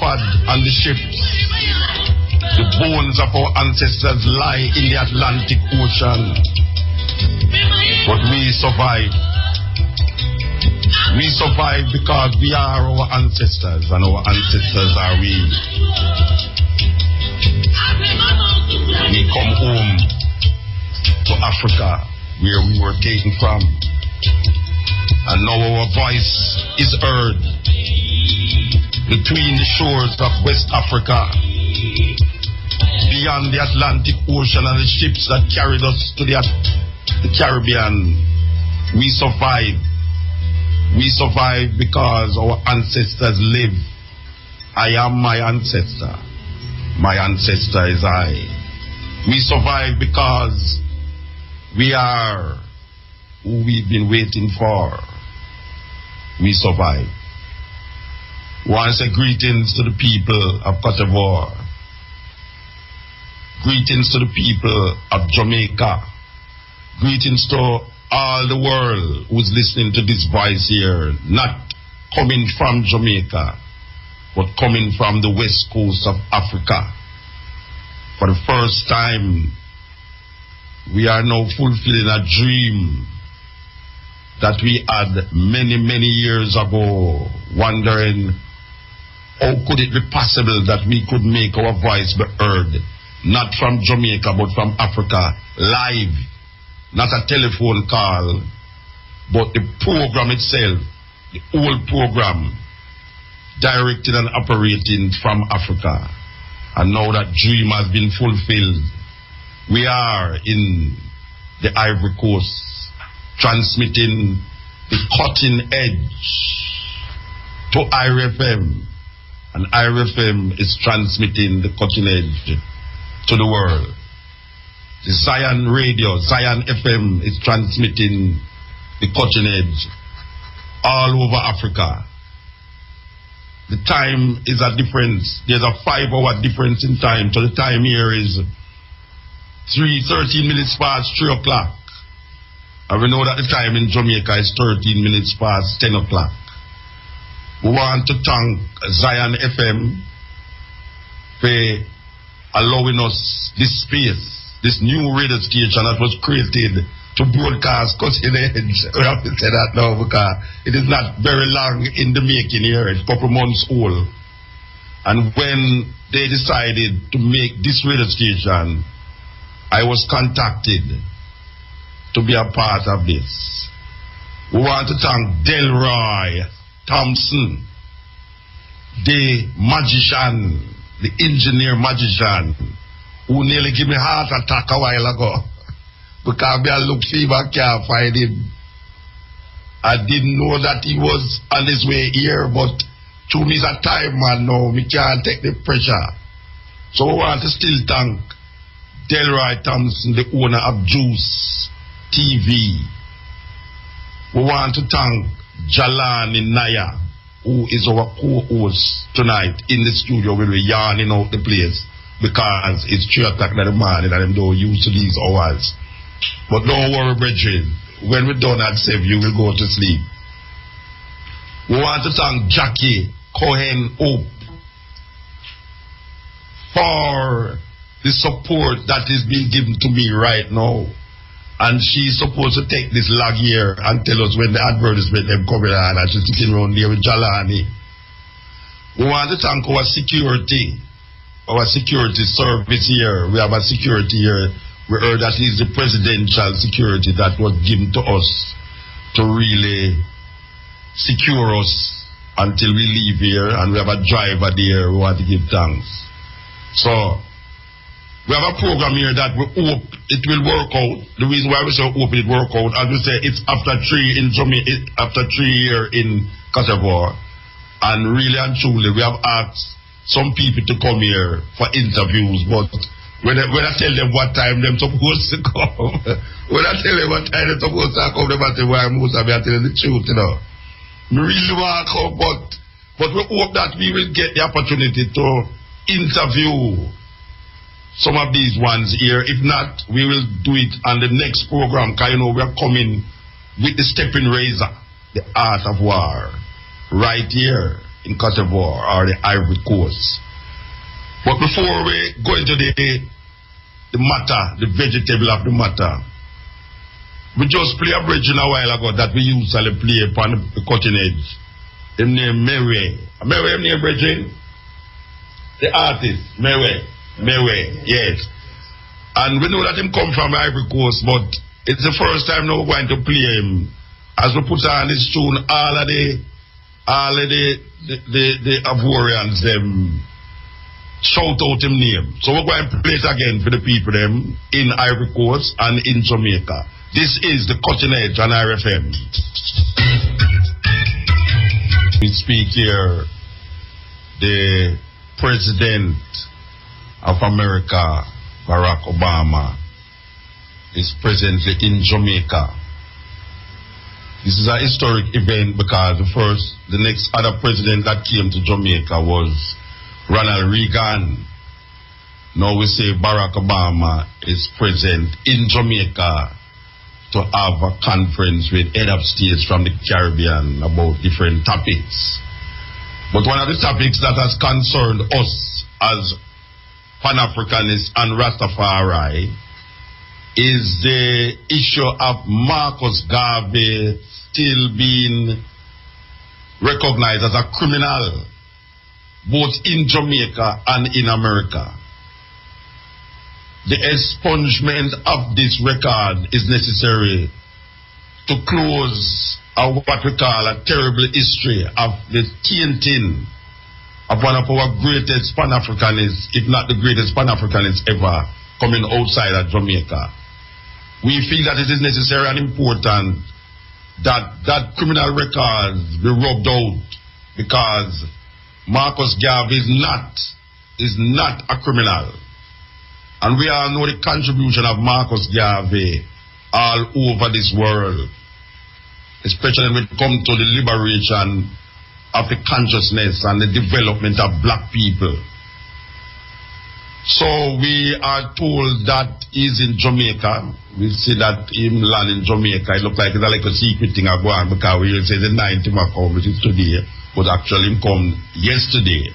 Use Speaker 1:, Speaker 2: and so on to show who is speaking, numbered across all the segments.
Speaker 1: discovered on the ships. The bones of our ancestors lie in the Atlantic Ocean. But we survived. We survived because we are our ancestors, and our ancestors are we. We come home to Africa, where we were taken from. And now our voice is heard between the shores of West Africa, beyond the Atlantic Ocean and the ships that carried us to the Caribbean. We survived. We survived because our ancestors live. I am my ancestor. My ancestor is I. We survive because we are who we've been waiting for. We survive. Want to say greetings to the people of Cote d'Ivoire. Greetings to the people of Jamaica. Greetings to all the world who's listening to this voice here, not coming from Jamaica, but coming from the west coast of Africa. For the first time, we are now fulfilling a dream that we had many, many years ago, wondering how could it be possible that we could make our voice be heard, not from Jamaica, but from Africa, live, not a telephone call, but the program itself, the whole program, directed and operating from Africa. And now that dream has been fulfilled. We are in the Ivory Coast, transmitting the cutting edge to IRFM. And IRFM is transmitting the cutting edge to the world. The Zion Radio, Zion FM is transmitting the cutting edge all over Africa. The time is a difference. There's a 5-hour difference in time. So the time here is 13 minutes past 3 o'clock. And we know that the time in Jamaica is 13 minutes past 10 o'clock. We want to thank Zion FM for allowing us this space, this new radio station that was created to broadcast Cutting Edge. We have to say that now because it is not very long in the making here. It's a couple months old. And when they decided to make this radio station, I was contacted to be a part of this. We want to thank Delroy Thompson, the magician, the engineer magician, who nearly gave me a heart attack a while ago because I looked for him, I can't find him. I didn't know that he was on his way here, but to me, it's a time man now. We can't take the pressure. So we want to still thank Delroy Thompson, the owner of Juice TV. We want to thank Jalani Naya, who is our co-host tonight in the studio where we're yarning out the place because it's 3 o'clock in the morning and I'm not used to these hours. But don't worry, brethren. When we're done at 7, you will go to sleep. We want to thank Jackie Cohen Hope for the support that is being given to me right now. And she's supposed to take this log here and tell us when the advertisement them coming on, and she's sitting around there with Jalani. We want to thank our security service here. We have a security here. We heard that is the presidential security that was given to us to really secure us until we leave here, and we have a driver there. We want to give thanks. So we have a program here that we hope it will work out. The reason why we say hope it work out, as we say, it's after 3 in Jamaica, after 3 here in Cote d'Ivoire, and really and truly we have asked some people to come here for interviews, but when I tell them what time they're supposed to come, when I tell them what time they're supposed to come, they say, well, most of them are telling the truth, you know. We really want to come, but we hope that we will get the opportunity to interview some of these ones here. If not, we will do it on the next program, because, you know, we are coming with the stepping razor, the art of war, right here. in Cote d'Ivoire or the Ivory Coast. But before we go into the matter, the vegetable of the matter, we just play a bridge a while ago that we usually play upon the cutting edge. Him name Mewe. Mewe, him name Bridging? The artist, Mewe, yes. And we know that him come from Ivory Coast, but it's the first time now we're going to play him. As we put on this tune, all of the Ivorians, them shout out him name. So we're going to play it again for the people them in Ivory Coast and in Jamaica. This is the Cutting Edge on RFM. We speak here, the President of America, Barack Obama, is presently in Jamaica. This is a historic event because the next other president that came to Jamaica was Ronald Reagan. Now we say Barack Obama is present in Jamaica to have a conference with head of states from the Caribbean about different topics. But one of the topics that has concerned us as Pan-Africanists and Rastafari is the issue of Marcus Garvey still being recognized as a criminal both in Jamaica and in America. The expungement of this record is necessary to close what we call a terrible history of the tainting of one of our greatest Pan-Africanists, if not the greatest Pan-Africanists ever, coming outside of Jamaica. We feel that it is necessary and important that criminal records be rubbed out because Marcus Garvey is not a criminal. And we all know the contribution of Marcus Garvey all over this world, especially when it comes to the liberation of the consciousness and the development of black people. So we are told that he's in Jamaica. We see that him land in Jamaica. It looks like it's like a secret thing I go on because we say the 9th him come, which is today, but actually him come yesterday.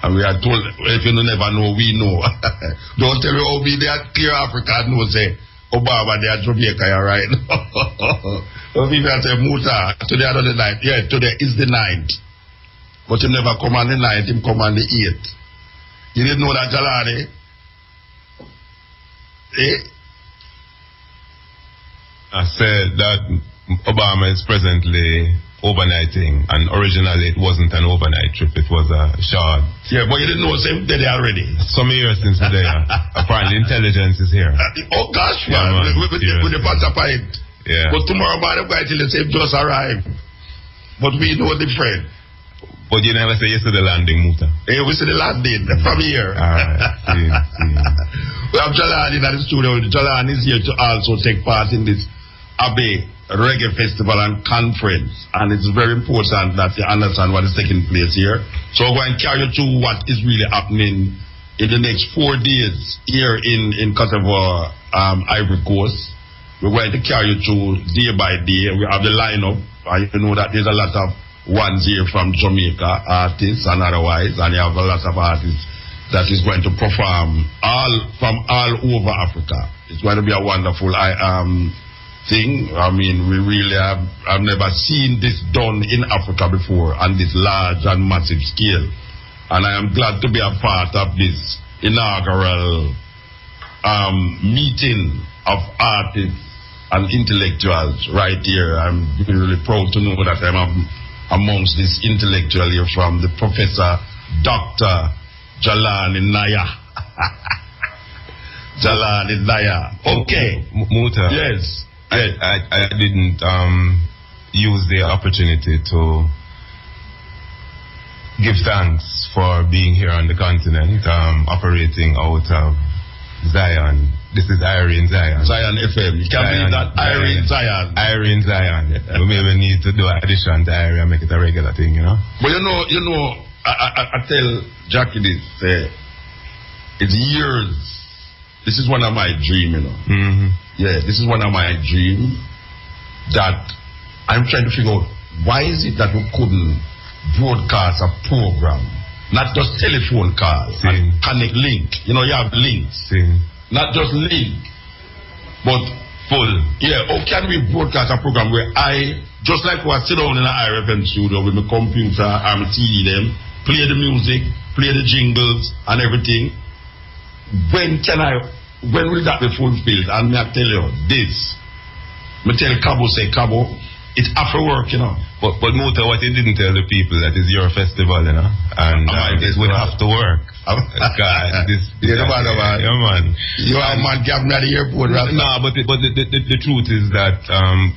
Speaker 1: And we are told, if you never know, we know. Don't tell me, oh, we there clear Africa, no say, Obama, they are Jamaica, you're right. So people say, Muta, today are the 9th. Yeah, today is the 9th. But he never come on the 9th, him come on the 8th. You didn't know that, Jalani? Eh?
Speaker 2: I said that Obama is presently overnighting, and originally it wasn't an overnight trip, it was a short.
Speaker 1: Yeah, but you didn't know same day already.
Speaker 2: Some years since we're there. Apparently intelligence is here.
Speaker 1: Oh gosh, man, with the passport.
Speaker 2: Yeah.
Speaker 1: But tomorrow morning, I'm going to say just arrived. But we know different.
Speaker 2: But you never say yes to the landing, Muta.
Speaker 1: Hey, we see the landing from here.
Speaker 2: Alright, see.
Speaker 1: We have Jalan in the studio. Jalan is here to also take part in this Abbey Reggae Festival and Conference, and it's very important that you understand what is taking place here. So we're going to carry you through what is really happening in the next 4 days here in Cote d'Ivoire, Ivory Coast. We're going to carry you through day by day. We have the lineup, and you know that there's a lot of ones here from Jamaica, artists and otherwise, and you have a lot of artists that is going to perform from all over Africa. It's going to be a wonderful thing. I mean, we really I've never seen this done in Africa before on this large and massive scale. And I am glad to be a part of this inaugural meeting of artists and intellectuals right here. I'm really proud to know that I'm amongst this intellectual here from the Professor Dr. Jalani Naya. Jalani Naya. Okay.
Speaker 2: Muta.
Speaker 1: Yes.
Speaker 2: I didn't use the opportunity to give thanks for being here on the continent, operating out of Zion. This is Irene Zion.
Speaker 1: Zion FM. You can't believe that. Irene Zion.
Speaker 2: Irene Zion. We maybe need to do an addition to Irene and make it a regular thing, you know?
Speaker 1: But you know, I tell Jackie this, it's years. This is one of my dreams, you know.
Speaker 2: Mm-hmm.
Speaker 1: Yeah, this is one of my dreams that I'm trying to figure out why is it that we couldn't broadcast a program, not just telephone call and connect link. You know, you have links. Not just link, but full. Yeah, how can we broadcast a program where I, just like what I sit down in an IRFM studio with my computer and my TV them, play the music, play the jingles and everything. When will that be fulfilled? And I tell you this. I tell Cabo, say Cabo, it's after work, you know.
Speaker 2: But Muta, what you didn't tell the people that is your festival, you know, and it would have to work. God,
Speaker 1: yeah, man. You are a man, get me at the airport, right?
Speaker 2: No, but the truth is that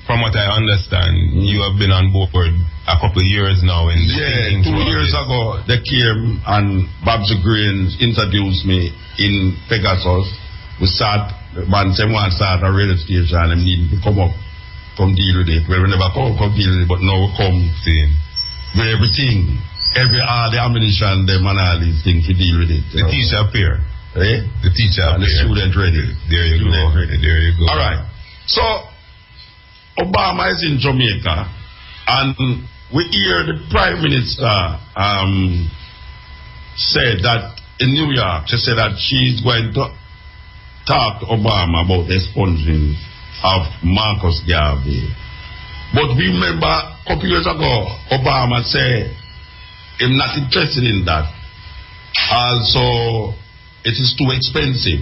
Speaker 2: from what I understand, you have been on board a couple of years now.
Speaker 1: Yeah, 2 years ago, they came and Babs Green introduced me in Pegasus. We start, man, someone start a radio station and need to come deal with it. Well, we never come deal with it, but now we come with everything. All the ammunition, them and all these things to deal with it.
Speaker 2: The teacher appear.
Speaker 1: Eh?
Speaker 2: The teacher
Speaker 1: and the student ready.
Speaker 2: There you go. There you go.
Speaker 1: All right. So, Obama is in Jamaica, and we hear the Prime Minister said that in New York, she said that she's going to talk to Obama about the expunging of Marcus Garvey. But we remember a couple years ago, Obama said, I'm not interested in that. Also, it is too expensive.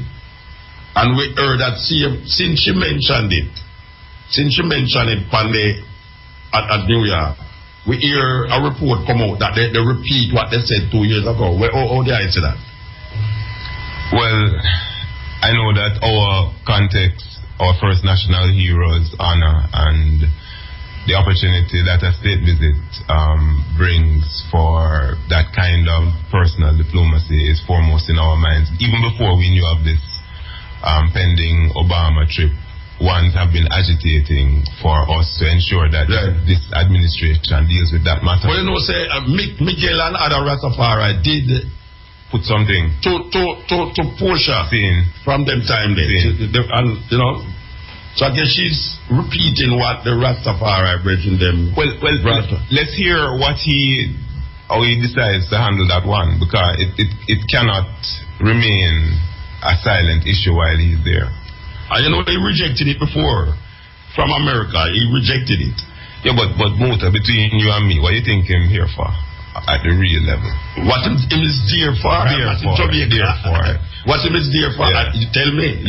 Speaker 1: And we heard that since she mentioned it at New York, we hear a report come out that they repeat what they said 2 years ago. How do I say that?
Speaker 2: Well, I know that our context, our first national heroes honor and the opportunity that a state visit brings for that kind of personal diplomacy is foremost in our minds. Even before we knew of this pending Obama trip, ones have been agitating for us to ensure that this administration deals with that matter.
Speaker 1: Well, you know, say Miguel and other Rastafari did
Speaker 2: put something
Speaker 1: to Portia from them time there. And you know, so I guess she's repeating what the Rastafari bridging them.
Speaker 2: Well, let's hear how he decides to handle that one, because it cannot remain a silent issue while he's there.
Speaker 1: And you know, he rejected it before from America. He rejected it.
Speaker 2: Yeah, but Muta, between you and me, what do you think him here for? At the real level.
Speaker 1: What him is dear for?
Speaker 2: What
Speaker 1: him is dear for?
Speaker 2: Yeah.
Speaker 1: You tell me.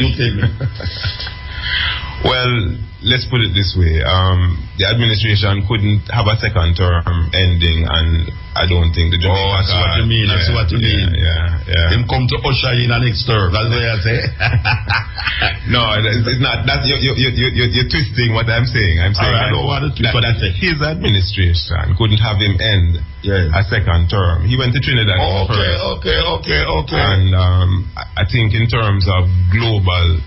Speaker 2: Well, let's put it this way. The administration couldn't have a second term ending, and I don't think the Jamaica...
Speaker 1: I see what you mean. I see what you mean.
Speaker 2: Yeah.
Speaker 1: Him come to usher in a next term. That's what I say.
Speaker 2: No, it's not. That's you're twisting what I'm saying. I'm saying
Speaker 1: I don't want to twist what I say.
Speaker 2: His administration couldn't have him end a second term. He went to Trinidad first.
Speaker 1: Okay.
Speaker 2: And I think in terms of global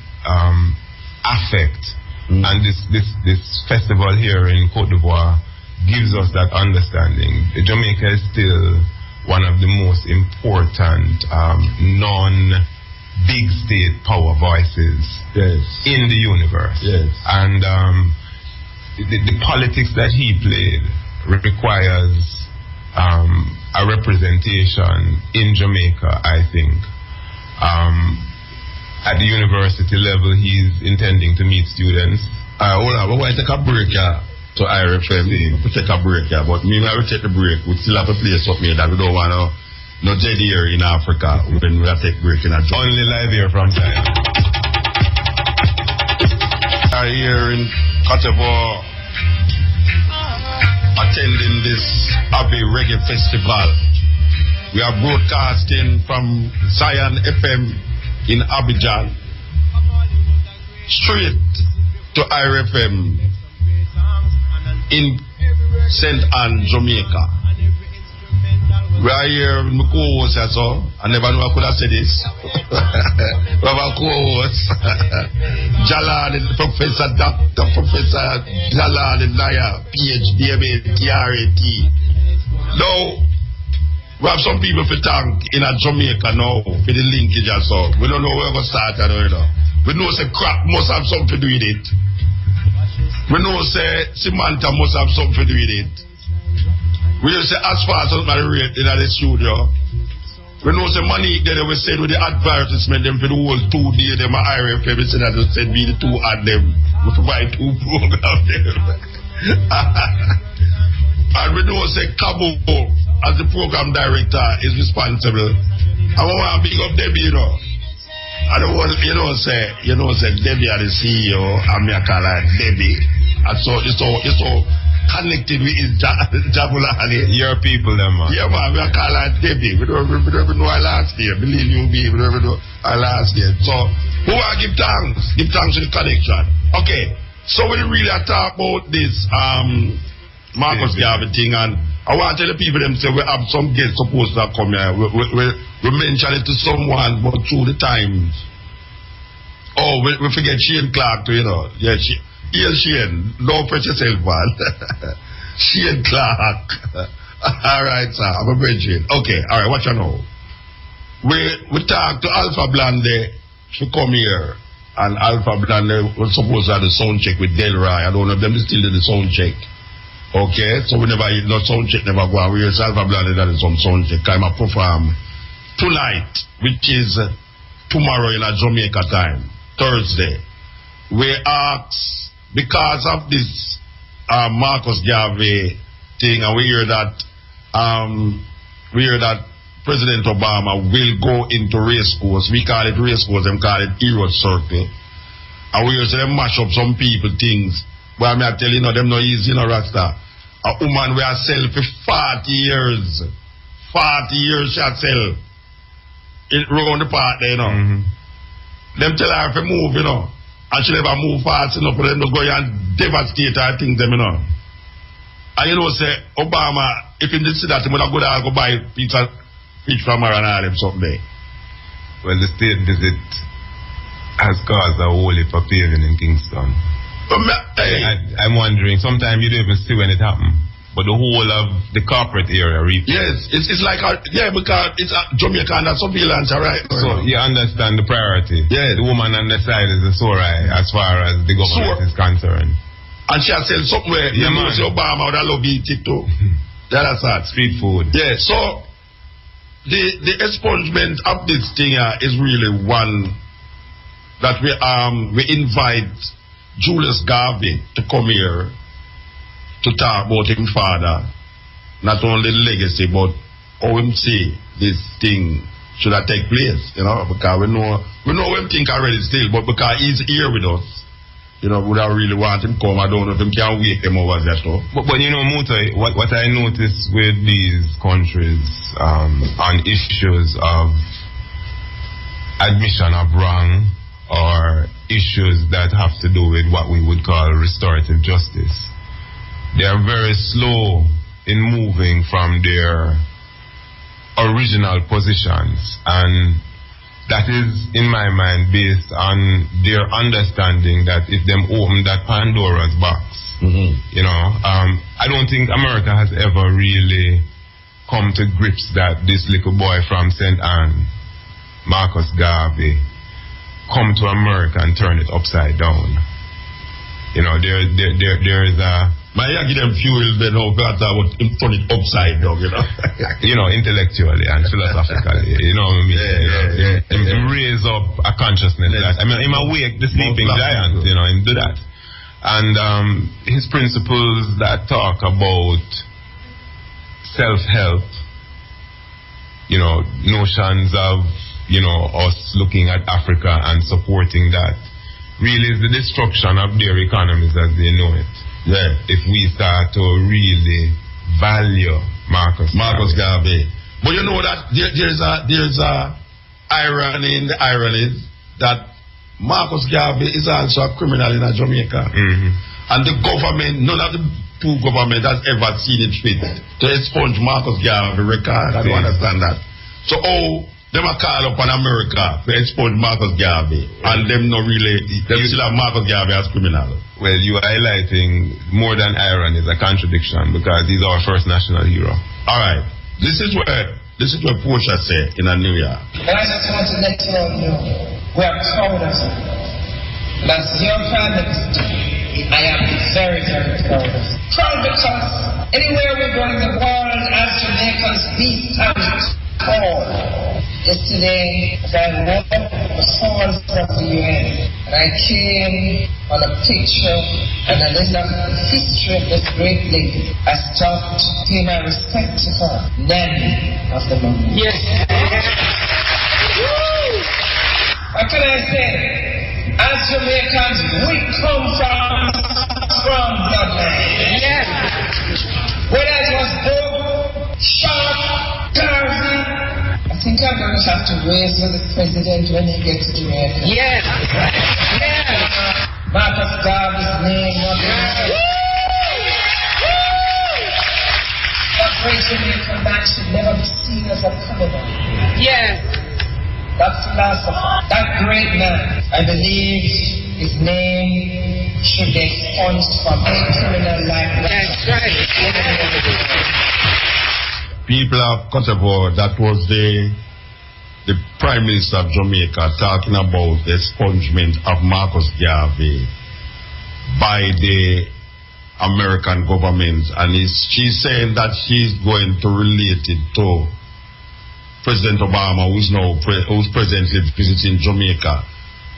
Speaker 2: affect, and this festival here in Cote d'Ivoire gives us that understanding. Jamaica is still one of the most important non-big state power voices in the universe. And the politics that he played requires a representation in Jamaica, I think. At the university level, he's intending to meet students.
Speaker 1: Hold on, we're going to take a break to IRFM. We'll take a break here, but me, I will take the break. We still have a place up here that we don't want to no dead here in Africa when we take break in a job.
Speaker 2: Only live here from time.
Speaker 1: We are here in Cote d'Ivoire attending this Abbey Reggae Festival. We are broadcasting from Zion FM in Abidjan, straight to IRFM in St. Anne, Jamaica. We are here with my co-host also. I never knew I could have said this. We have a co-host, Jalal, Professor Dr. Professor Jalal Naya, PhD, TRAT. Now, we have some people to thank in Jamaica now for the linkage and so. We don't know where we're going to start. We know say crap must have something to do with it. We know say Samantha must have something to do with it. We used to say as far as somebody rate in the studio. We know some money that we said with the advertisement them for the whole 2 days, them are RFM, said that they said be the 2 at them. We provide 2 programs there. And we know say Cabo as the program director is responsible. I want to big up Debbie, you know. I don't want say Debbie are the CEO, and me I call her Debbie. And so it's so connected with his Jabulani.
Speaker 2: Your people, them man.
Speaker 1: Yeah, man, we are call her Debbie. We don't even know our last year. Believe you me, we don't even know our last year. So, who are give thanks? Give thanks to the connection. Okay, so we really talk about this Marcus Garvey thing, and I want to tell the people them say we have some guests supposed to come here. We mentioned it to someone, but through the times. Oh, we forget Shane Clark too, you know. Yeah, Shane. Don't press yourself, man. Shane Clark. Alright, sir. I'm a bridge. Okay, alright, what you know? We talked to Alpha Blande to come here. And Alpha Blande was supposed to have the sound check with Delroy. I don't know if them still did the sound check. Okay, so we never no sound check, never go on. We use Alpha Blande that is some sound check. I'm a perform tonight, which is tomorrow in a Jamaica time, Thursday. We ask, because of this Marcus Garvey thing, and we hear that President Obama will go into race course. We call it race course, them call it Hero Circle. And we hear them mash up some people things. But I tell you, them no easy, Rasta. A woman we are sell for 40 years. 40 years she sell. Round the park there, Them tell her to move, and she never move fast enough for them to go and devastate her things, them, And say, Obama, if he did see that, he would have go buy pizza fish from her and all them something there.
Speaker 2: Well, the state visit has caused a whole heap of paving in Kingston. I'm wondering, sometimes you don't even see when it happened. But the whole of the corporate area
Speaker 1: yes, it's like because it's Jamaica and that's surveillance, right?
Speaker 2: So you understand the priority.
Speaker 1: Yeah.
Speaker 2: The woman on the side is the sore as far as the government is concerned.
Speaker 1: And she has said somewhere, yeah, you know, Obama would have loved eat it too. That's that.
Speaker 2: Street food.
Speaker 1: Yeah, so the expungement of this thing is really one that we invite Julius Garvey to come here to talk about him father, not only the legacy, but how him see this thing should have take place, because we know him think already still, but because he's here with us, we don't really want him come. I don't know if him can wake him over that stuff.
Speaker 2: But Mutai, what I notice with these countries on issues of admission of wrong or issues that have to do with what we would call restorative justice, they are very slow in moving from their original positions, and that is, in my mind, based on their understanding that if them open that Pandora's box, I don't think America has ever really come to grips that this little boy from St. Anne, Marcus Garvey, come to America and turn it upside down. There is a...
Speaker 1: I give them fuel, they know that I would turn it upside down,
Speaker 2: intellectually and philosophically, raise up a consciousness. Yes. That, him awake the sleeping giant, him do that. And his principles that talk about self-help, notions of, us looking at Africa and supporting that, really is the destruction of their economies as they know it.
Speaker 1: Yeah.
Speaker 2: If we start to really value Marcus
Speaker 1: Garvey. But you know that there's a irony in the ironies that Marcus Garvey is also a criminal in Jamaica. And the government, none of the two governments has ever seen it fit to expunge Marcus Garvey record. I don't understand that. So them a call upon America to expunge Marcus Garvey, and them not really, they still have Marcus Garvey as criminal.
Speaker 2: Well, you are highlighting more than irony, is a contradiction, because he's our first national hero.
Speaker 1: Alright, this is what Portia said in New York.
Speaker 3: And I just want to let you all know, we are proud of you. That's your family. I am very, very proud of you. Proud because anywhere we go in the world, Marcus be stand tall. Yesterday, as I walked the halls of the UN, and I came on a picture and a little history of this great lady, I stopped to pay my respect to her, Nanny of the moment.
Speaker 4: Yes.
Speaker 3: What can I say? As Jamaicans, we come from strong bloodline.
Speaker 4: Yes.
Speaker 3: Whether it was Bob, Sharp, Garvey, I think I'm going to have to raise with the president when he gets to Jamaica.
Speaker 4: Yes. Yes.
Speaker 3: Marcus Garvey's name, that great Jamaican man should never be seen as a criminal.
Speaker 4: Yes.
Speaker 3: That philosopher, that great man, I believe his name should be expunged from any criminal life.
Speaker 4: That's right.
Speaker 1: People of Cote d'Ivoire, that was the Prime Minister of Jamaica talking about the expungement of Marcus Garvey by the American government, and she's saying that she's going to relate it to President Obama, who's presently visiting Jamaica.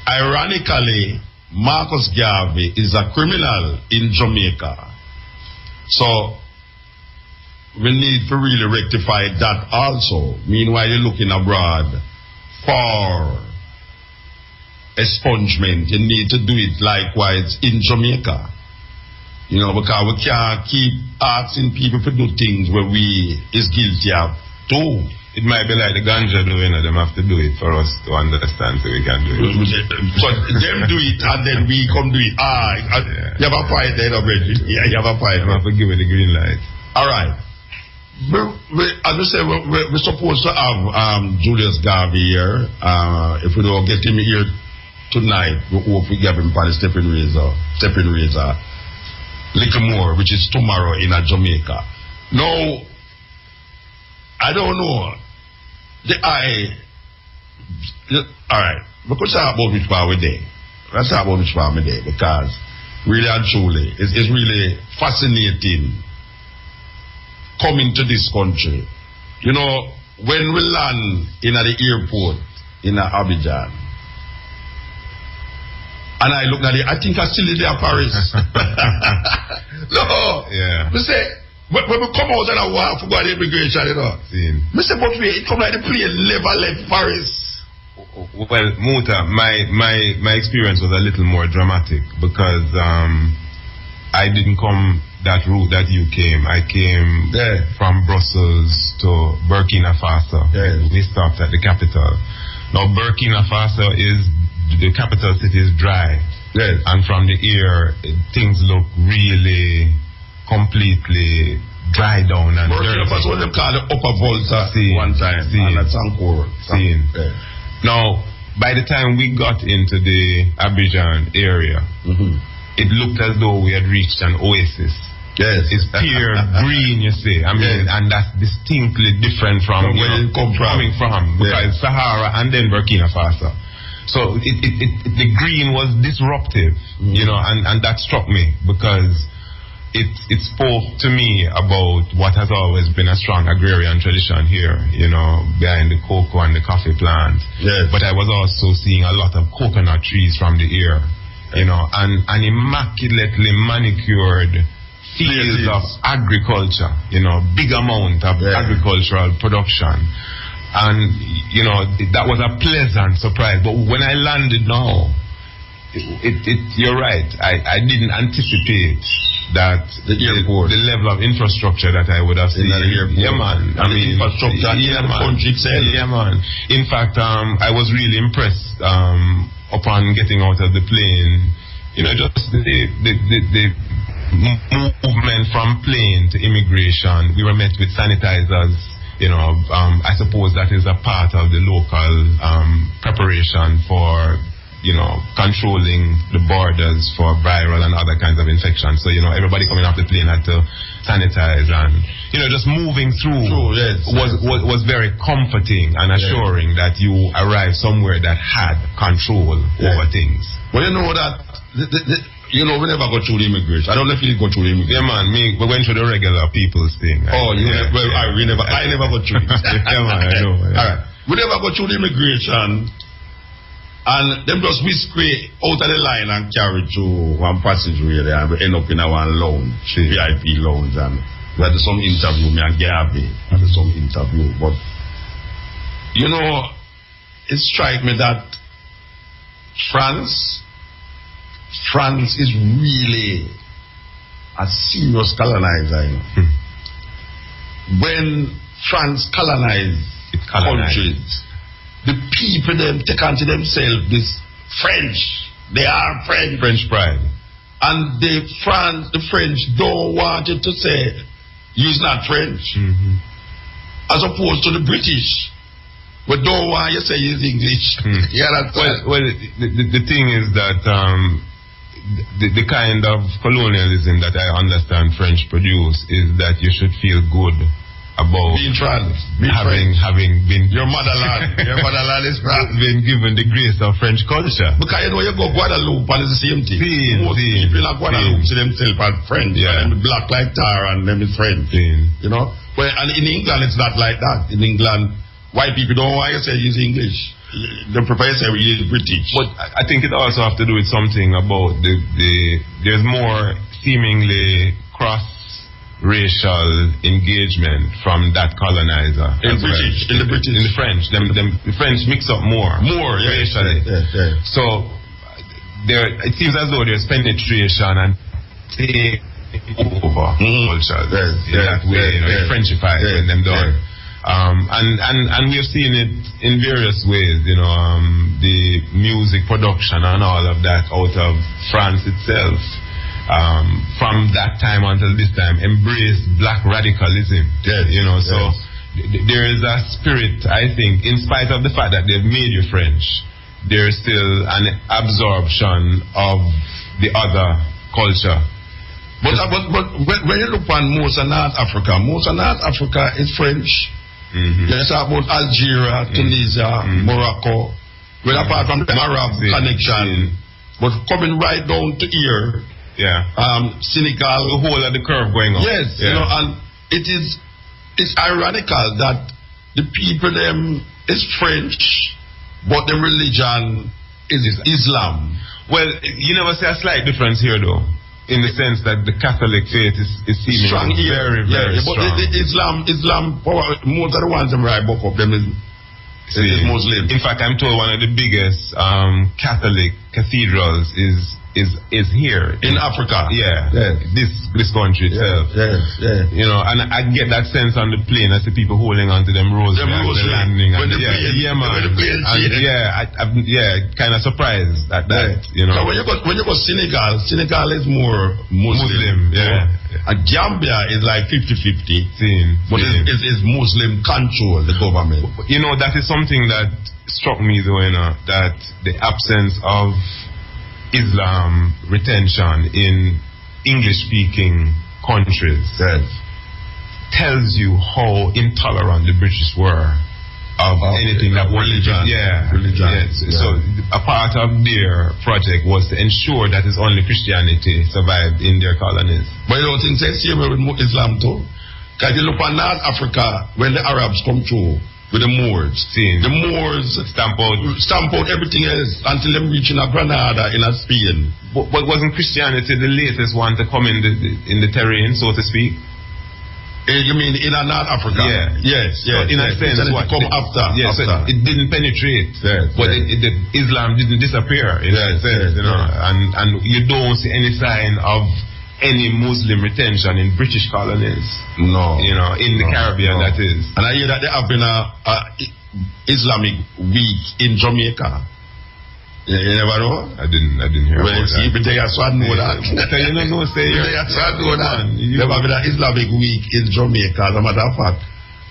Speaker 1: Ironically, Marcus Garvey is a criminal in Jamaica. So we need to really rectify that also. Meanwhile, you're looking abroad for expungement. You need to do it likewise in Jamaica. You know, because we can't keep asking people to do things where we is guilty of too.
Speaker 2: It might be like the ganja doing it, them have to do it for us to understand so we can do it.
Speaker 1: So them do it and then we come do it. Yeah. You have a point there, already. Yeah, you have a point.
Speaker 2: I have to give it the green light.
Speaker 1: Alright. As we say, we're supposed to have Julius Garvey here. If we don't get him here tonight, we hope we give him for the stepping razor. Little more, which is tomorrow in Jamaica. Now, I don't know. Alright, we could talk about which part we're there. Let's talk about which part we're there, because really and truly, it's really fascinating coming to this country. You know, when we land in the airport in Abidjan, and I look at it, I think I still in there Paris. No,
Speaker 2: yeah.
Speaker 1: We say, when we come out and I walk for the immigration, you know. I say, but it come like the plane never left Paris.
Speaker 2: Well, Muta, my experience was a little more dramatic because I didn't come that route that you came. I came from Brussels to Burkina Faso.
Speaker 1: Yes.
Speaker 2: We stopped at the capital. Now, Burkina Faso the capital city is dry.
Speaker 1: Yes.
Speaker 2: And from the air, things look really completely dry down and
Speaker 1: Burkina Faso, what they call the Upper Volta one time.
Speaker 2: And
Speaker 1: that's Sankor.
Speaker 2: Now, by the time we got into the Abidjan area, it looked as though we had reached an oasis.
Speaker 1: Yes.
Speaker 2: It's pure green, you see. I mean, and that's distinctly different from
Speaker 1: where it
Speaker 2: coming from. Because Sahara and then Burkina Faso. So the green was disruptive, you know, and that struck me because it spoke to me about what has always been a strong agrarian tradition here, you know, behind the cocoa and the coffee plants.
Speaker 1: Yes.
Speaker 2: But I was also seeing a lot of coconut trees from the air, you know, and immaculately manicured fields of agriculture, you know, big amount of agricultural production. And, you know, that was a pleasant surprise. But when I landed now, you're right. I didn't anticipate that the level of infrastructure that I would have seen. Yeah, man. I mean,
Speaker 1: infrastructure.
Speaker 2: Yeah, man. In fact, I was really impressed upon getting out of the plane. You know, just the movement from plane to immigration. We were met with sanitizers. You know, I suppose that is a part of the local preparation for, you know, controlling the borders for viral and other kinds of infections. So, you know, everybody coming off the plane had to sanitize, and, you know, just moving through was very comforting and assuring that you arrived somewhere that had control over things.
Speaker 1: Well, you know that you know, we never go through the immigration. I don't know if you go through the immigration.
Speaker 2: Yeah, man, we went through the regular people's thing.
Speaker 1: I never go through it.
Speaker 2: Yeah, man, I know. Yeah.
Speaker 1: All right. We never go through the immigration, and them just whisk we out of the line and carry to one passageway there, and we end up in a one lounge, VIP lounge, and we had some interview, me and Garvey had some interview, but you know, it strikes me that France is really a serious colonizer. You know? When France colonized countries, the people them take unto themselves this French. They are French.
Speaker 2: French pride.
Speaker 1: And the French don't want it to say you's not French. As opposed to the British. But don't want you say you's English. Yeah, that's
Speaker 2: well, the thing is that the kind of colonialism that I understand French produce is that you should feel good about
Speaker 1: being trans,
Speaker 2: having been
Speaker 1: your motherland. Your motherland is France.
Speaker 2: Been given the grace of French culture.
Speaker 1: Because you know you go Guadeloupe and it's the same thing. Most people in Guadeloupe see themselves as French.
Speaker 2: Yeah.
Speaker 1: And them black like tar and them is French. You know? Well, and in England it's not like that. In England, white people don't want you say use English. They prefer to say we use British.
Speaker 2: But I think it also have to do with something about there's more seemingly cross-racial engagement from that colonizer.
Speaker 1: In the French.
Speaker 2: The French mix up more racially.
Speaker 1: Yeah.
Speaker 2: So it seems as though there's penetration and take over cultures in that way, Frenchified when them done. And we have seen it in various ways, you know, the music production and all of that out of France itself, from that time until this time, embraced black radicalism, you know, so there is a spirit, I think, in spite of the fact that they've made you French, there is still an absorption of the other culture.
Speaker 1: But when you look on most of North Africa is French. You talk about Algeria, Tunisia, Morocco. Well, apart from the Arab connection, but coming right down to here, Senegal,
Speaker 2: the whole of the curve going on.
Speaker 1: Yes, you know, and it's ironical that the people them is French, but the religion is Islam.
Speaker 2: Well, you never see a slight difference here, though. In the sense that the Catholic faith is seeming
Speaker 1: strong
Speaker 2: very
Speaker 1: but
Speaker 2: strong.
Speaker 1: The Islam, most of the ones that write book of them is Muslim.
Speaker 2: In fact, I'm told one of the biggest Catholic cathedrals is here
Speaker 1: in Africa.
Speaker 2: This country itself. You know, and I get that sense on the plane. I see people holding on to them roses landing. Kind of surprised at that. You know,
Speaker 1: when you go Senegal is more Muslim. And Gambia is like 50-50. But it's Muslim control the government.
Speaker 2: You know, that is something that struck me though. You know, that the absence of Islam retention in English-speaking countries tells you how intolerant the British were of anything that religion. So a part of their project was to ensure that it's only Christianity survived in their colonies.
Speaker 1: But you don't think it's the same with Islam too? Because you look at North Africa, when the Arabs come through with the Moors. The Moors stamp out everything else until them reach in Granada, in Spain.
Speaker 2: But wasn't Christianity the latest one to come in the terrain, so to speak?
Speaker 1: You mean in North Africa? Yes.
Speaker 2: So in a sense,
Speaker 1: what come after?
Speaker 2: So it didn't penetrate, but Islam didn't disappear in that sense, you know. And you don't see any sign of any Muslim retention in British colonies. No. You know, in the Caribbean, that is.
Speaker 1: And I hear that there have been a Islamic week in Jamaica. You never know?
Speaker 2: I didn't hear about that.
Speaker 1: Well, they are so know that.
Speaker 2: You don't know, say
Speaker 1: they are so know that. There have been an Islamic week in Jamaica. As a matter of fact,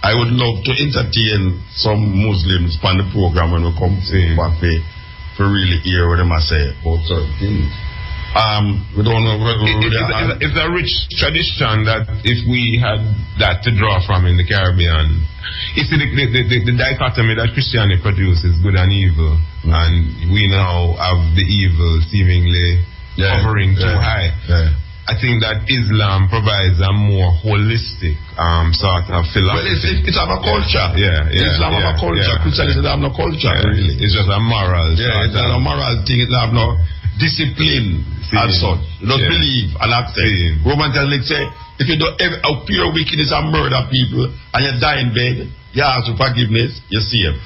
Speaker 1: I would love to entertain some Muslims on the program when we come back to really hear what they must say about certain things. We don't know
Speaker 2: it's a rich tradition that if we had that to draw from in the Caribbean. You see the dichotomy that Christianity produces, good and evil, and we now have the evil seemingly hovering too high. I think that Islam provides a more holistic sort of philosophy.
Speaker 1: Well, it's our culture. Islam have a culture. Christianity have no culture, really.
Speaker 2: It's just a moral.
Speaker 1: It's not a moral thing. It have no discipline as such. You don't believe and accept. Roman Catholic say, if you don't appear wickedness and murder people and you die in bed, you ask for forgiveness, you're saved.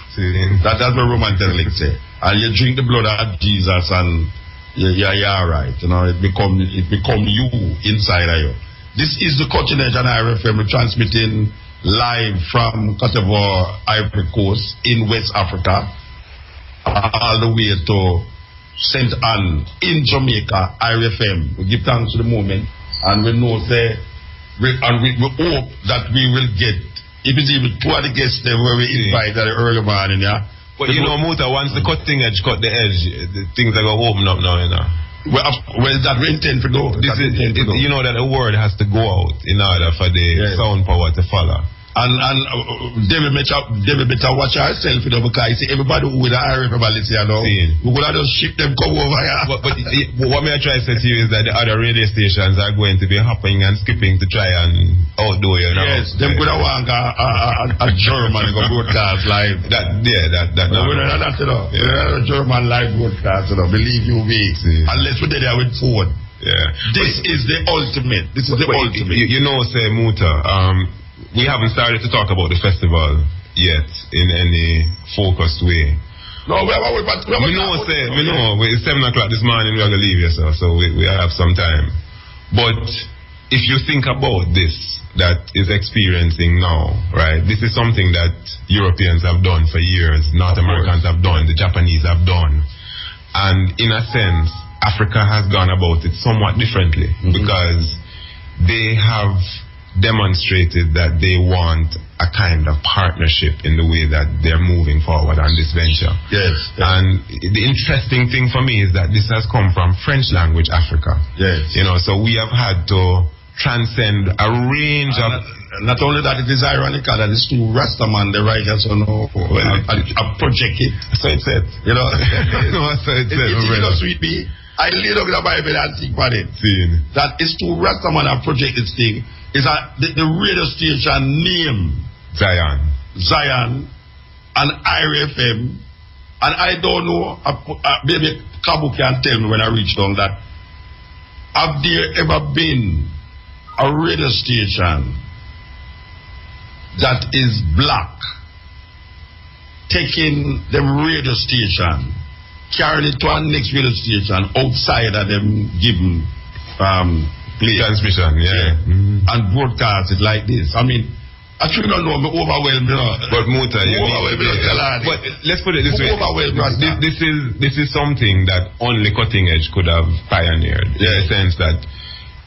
Speaker 1: That's what Roman Catholic say. And you drink the blood of Jesus and you're alright. You know, it become you inside of you. This is the Cutting Edge and IRFM. We're transmitting live from Cote d'Ivoire, Ivory Coast in West Africa, all the way to St. Anne in Jamaica, IRFM. We give thanks to the moment, and we know we hope that we will get, if it's even two of the guests there where we invite at the early morning,
Speaker 2: But you know, Muta, once the cutting edge cut the edge, the things are going to open up now, you know.
Speaker 1: Well, that we intend to do.
Speaker 2: You know that a word has to go out in order for the sound power to follow.
Speaker 1: And David better watch ourselves, you know, because see, everybody who with the IRF listen, you know, we could have just ship them come over here.
Speaker 2: But what may I try to say to you is that the other radio stations are going to be hopping and skipping to try and outdo you know.
Speaker 1: Yes, them could have want a German go broadcast live.
Speaker 2: We don't have that,
Speaker 1: you know. We don't have a German live broadcast, you know, believe you me. Unless we're there with phone. This is the ultimate. This is the ultimate.
Speaker 2: You know, say Muta, we haven't started to talk about the festival yet in any focused way.
Speaker 1: No, we know.
Speaker 2: It's 7 o'clock this morning. We are going to leave yourself, so we have some time. But if you think about this that is experiencing now, right? This is something that Europeans have done for years, North Americans have done, the Japanese have done, and in a sense, Africa has gone about it somewhat differently because they have demonstrated that they want a kind of partnership in the way that they're moving forward on this venture.
Speaker 1: Yes.
Speaker 2: And the interesting thing for me is that this has come from French language Africa.
Speaker 1: Yes.
Speaker 2: You know, so we have had to transcend a range of...
Speaker 1: Not only that, it is ironical that it's two Rastaman, the writers, you know, project it.
Speaker 2: So it said.
Speaker 1: You know,
Speaker 2: so it said.
Speaker 1: It's sweet me. I lead up the Bible and think about it. That it's two Rastaman and project this thing. Is the radio station name Zion and IRFM, and I don't know, maybe Kabu can tell me when I reach down that have there ever been a radio station that is black taking the radio station, carrying it to our next radio station outside of them given
Speaker 2: transmission,
Speaker 1: and broadcast it like this? I mean, I truly don't know, I'm overwhelmed, you know.
Speaker 2: But Muta, but let's put it this way. This is something that only Cutting Edge could have pioneered, in the sense that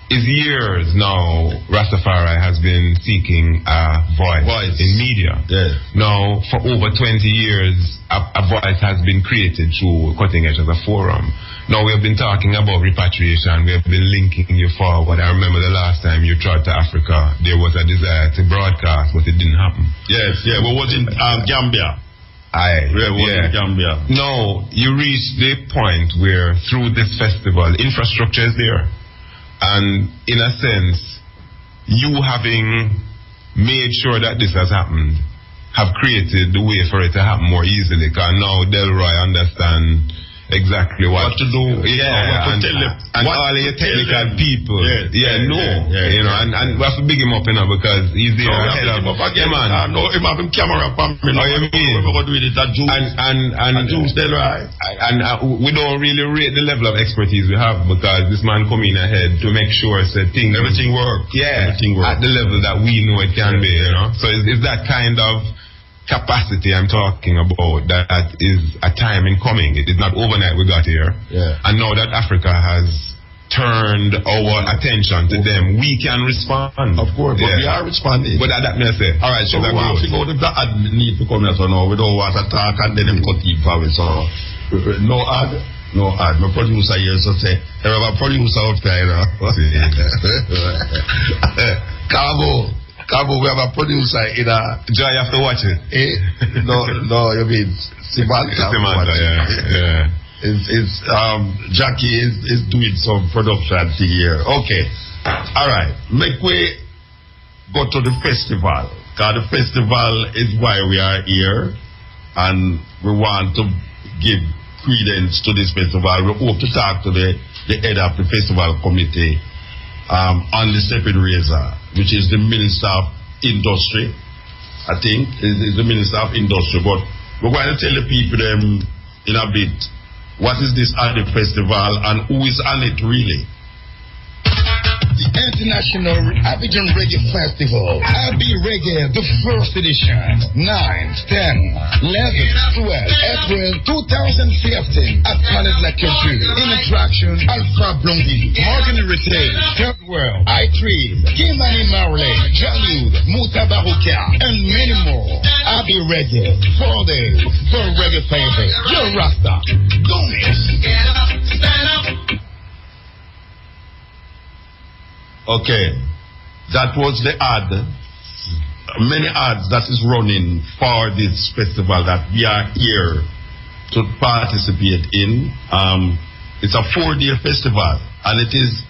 Speaker 2: it's years now Rastafari has been seeking a voice in media. Now, for over 20 years, a voice has been created through Cutting Edge as a forum. Now, we have been talking about repatriation. We have been linking you forward. I remember the last time you tried to Africa, there was a desire to broadcast, but it didn't happen.
Speaker 1: We was in Gambia.
Speaker 2: In
Speaker 1: Gambia.
Speaker 2: Now, you reach the point where through this festival, infrastructure is there. And in a sense, you having made sure that this has happened, have created the way for it to happen more easily. Because now Delroy understand exactly what
Speaker 1: to do.
Speaker 2: And all your technical people. You know, and we have to big him up, you know, because he's there ahead of man.
Speaker 1: No, him have him camera from me.
Speaker 2: You mean?
Speaker 1: We're going to do it at Juice.
Speaker 2: And
Speaker 1: Juice Delroy.
Speaker 2: And we don't really rate the level of expertise we have, because this man coming ahead to make sure that
Speaker 1: everything works.
Speaker 2: Everything works at the level that we know it can be, you know. So it's that kind of capacity I'm talking about that is a time in coming. It is not overnight we got here. And now that Africa has turned our attention to them, we can respond.
Speaker 1: Of course, but we are responding.
Speaker 2: But that may say.
Speaker 1: Alright, so we want to go to the ad need to come here, so now we don't want to talk and then them cut deep for it. So no ad. My producer here so say, I have a producer out there, you know. Cabo, we have a producer in a...
Speaker 2: Joy, you have to watch it.
Speaker 1: No, you mean Samantha. Jackie is doing some production here. Okay. All right. Make we go to the festival. Because the festival is why we are here. And we want to give credence to this festival. We hope to talk to the head of the festival committee on the stepping razor, which is the Minister of Industry. I think is the Minister of Industry. But we're going to tell the people them in a bit what is this at the festival and who is on it really.
Speaker 5: The International Abidjan Reggae Festival, Abbey Reggae, the first edition, 9, 10, 11, 12, April 2015 at Planet La Culture. In attraction, Alpha Blondie, Morgan Retail, Third World, I3, Kimani Marley, Jalud, Mutabaruka, and many more. Abbey Reggae, 4 days for reggae flavor. You're Rasta. Don't miss. Get up, stand up.
Speaker 1: Okay, that was the ad, many ads that is running for this festival that we are here to participate in. It's a 4-day festival and it is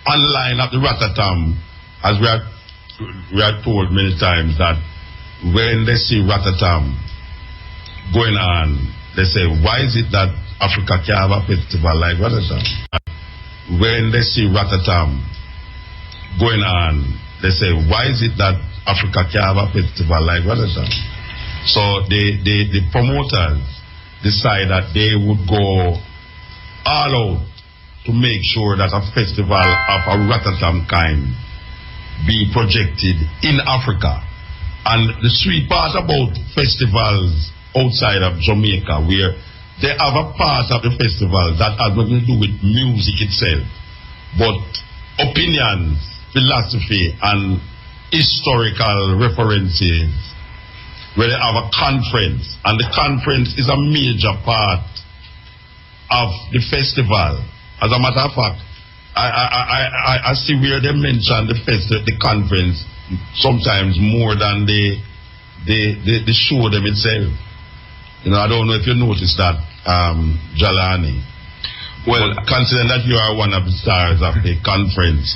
Speaker 1: online at the Ratatam, as we are told many times that when they see Ratatam going on, they say, why is it that Africa can have a festival like Ratatam? When they see Ratatam going on, they say, why is it that Africa can have a festival like Ratatam? So the promoters decide that they would go all out to make sure that a festival of a Ratatam kind be projected in Africa. And the sweet part about festivals outside of Jamaica, where they have a part of the festival that has nothing to do with music itself, but opinions, philosophy and historical references, where they have a conference, and the conference is a major part of the festival. As a matter of fact, I see where they mention the conference sometimes more than the show them itself. You know, I don't know if you noticed that, Jalani. Well, considering that you are one of the stars of the conference,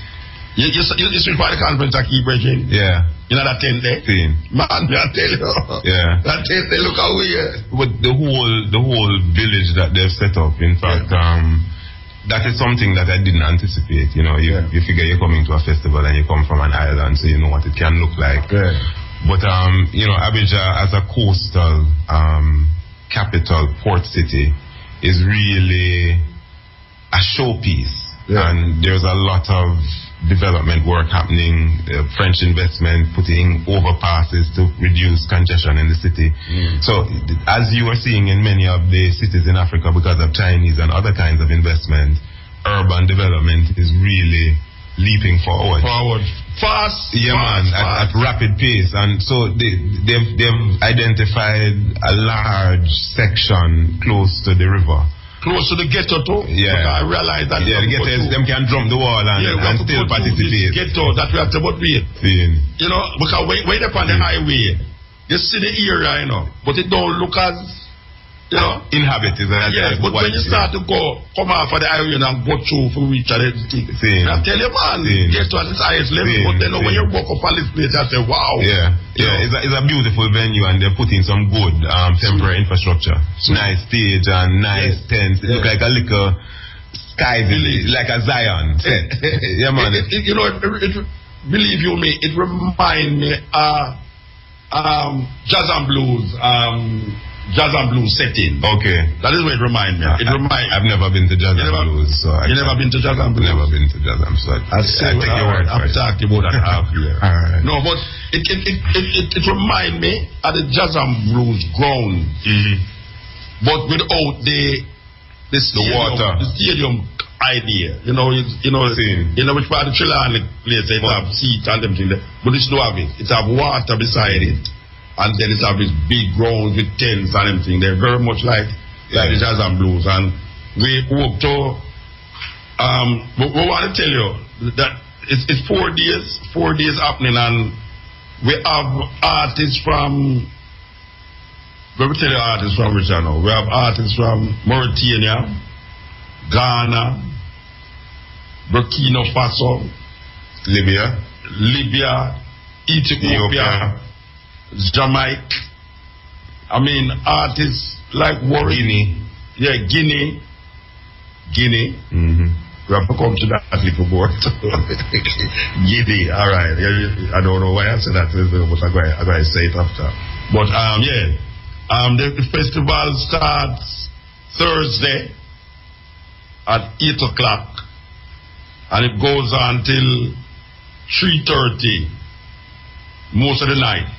Speaker 1: you speak about the conference at Key Bridging?
Speaker 2: Yeah.
Speaker 1: You know that tent there? Man, I tell you.
Speaker 2: Yeah.
Speaker 1: That tent there, look how weird.
Speaker 2: But the whole village that they've set up, in fact, that is something that I didn't anticipate. You know, you figure you're coming to a festival and you come from an island, so you know what it can look like. Yeah. But, you know, Abidjan as a coastal capital, port city, is really a showpiece. Yeah. And there's a lot of development work happening, French investment, putting overpasses to reduce congestion in the city. So as you are seeing in many of the cities in Africa, because of Chinese and other kinds of investment, urban development is really leaping forward. Fast. Yeah, man, at rapid pace. And so they've identified a large section close to the river.
Speaker 1: Close to the ghetto too. Yeah. Because I realize that.
Speaker 2: Yeah, the ghetto them can drum the wall and still participate.
Speaker 1: Ghetto that we have to motivate. You know, because way up on the highway, you see the area, you know, but it don't look as, you know,
Speaker 2: inhabited.
Speaker 1: Yes, but when you start to come off of the highway and go through for reach and everything, I tell you, man, ghetto at its highest level. But then when you walk up on this place, I say, wow.
Speaker 2: Yeah, it's a beautiful venue, and they're putting some good temporary infrastructure. Nice stage and nice tents. It look like a little sky village, like a Zion. Yeah, man.
Speaker 1: You know, believe you me, it reminds me jazz and blues. Jazz and blues setting.
Speaker 2: Okay.
Speaker 1: That is what it reminds me.
Speaker 2: I've never been to jazz and blues. So
Speaker 1: you never been to jazz and blues?
Speaker 2: Never been to jazz and blues.
Speaker 1: I take your word. I'm talking about that half year.
Speaker 2: Alright.
Speaker 1: No, but it reminds me of the jazz and blues ground. But without the stadium,
Speaker 2: water.
Speaker 1: The stadium idea. You know which part of the Chilani place they have seats and everything there. But it's not have it. It have water beside it. And then it have these big grounds with tents and everything. They're very much like the jazz and blues. And we hope to, we want to tell you that it's 4 days happening, and we have artists from Let me tell you artists from which I know. We have artists from Mauritania, Ghana, Burkina Faso, Libya, Ethiopia, Jamaica. I mean, artists like Warren. Guinea.
Speaker 2: Mm-hmm.
Speaker 1: We have to come to that little board. Guinea, all right. I don't know why I said that, but I'm going to say it after. But the festival starts Thursday at 8 o'clock, and it goes on till 3:30 most of the nights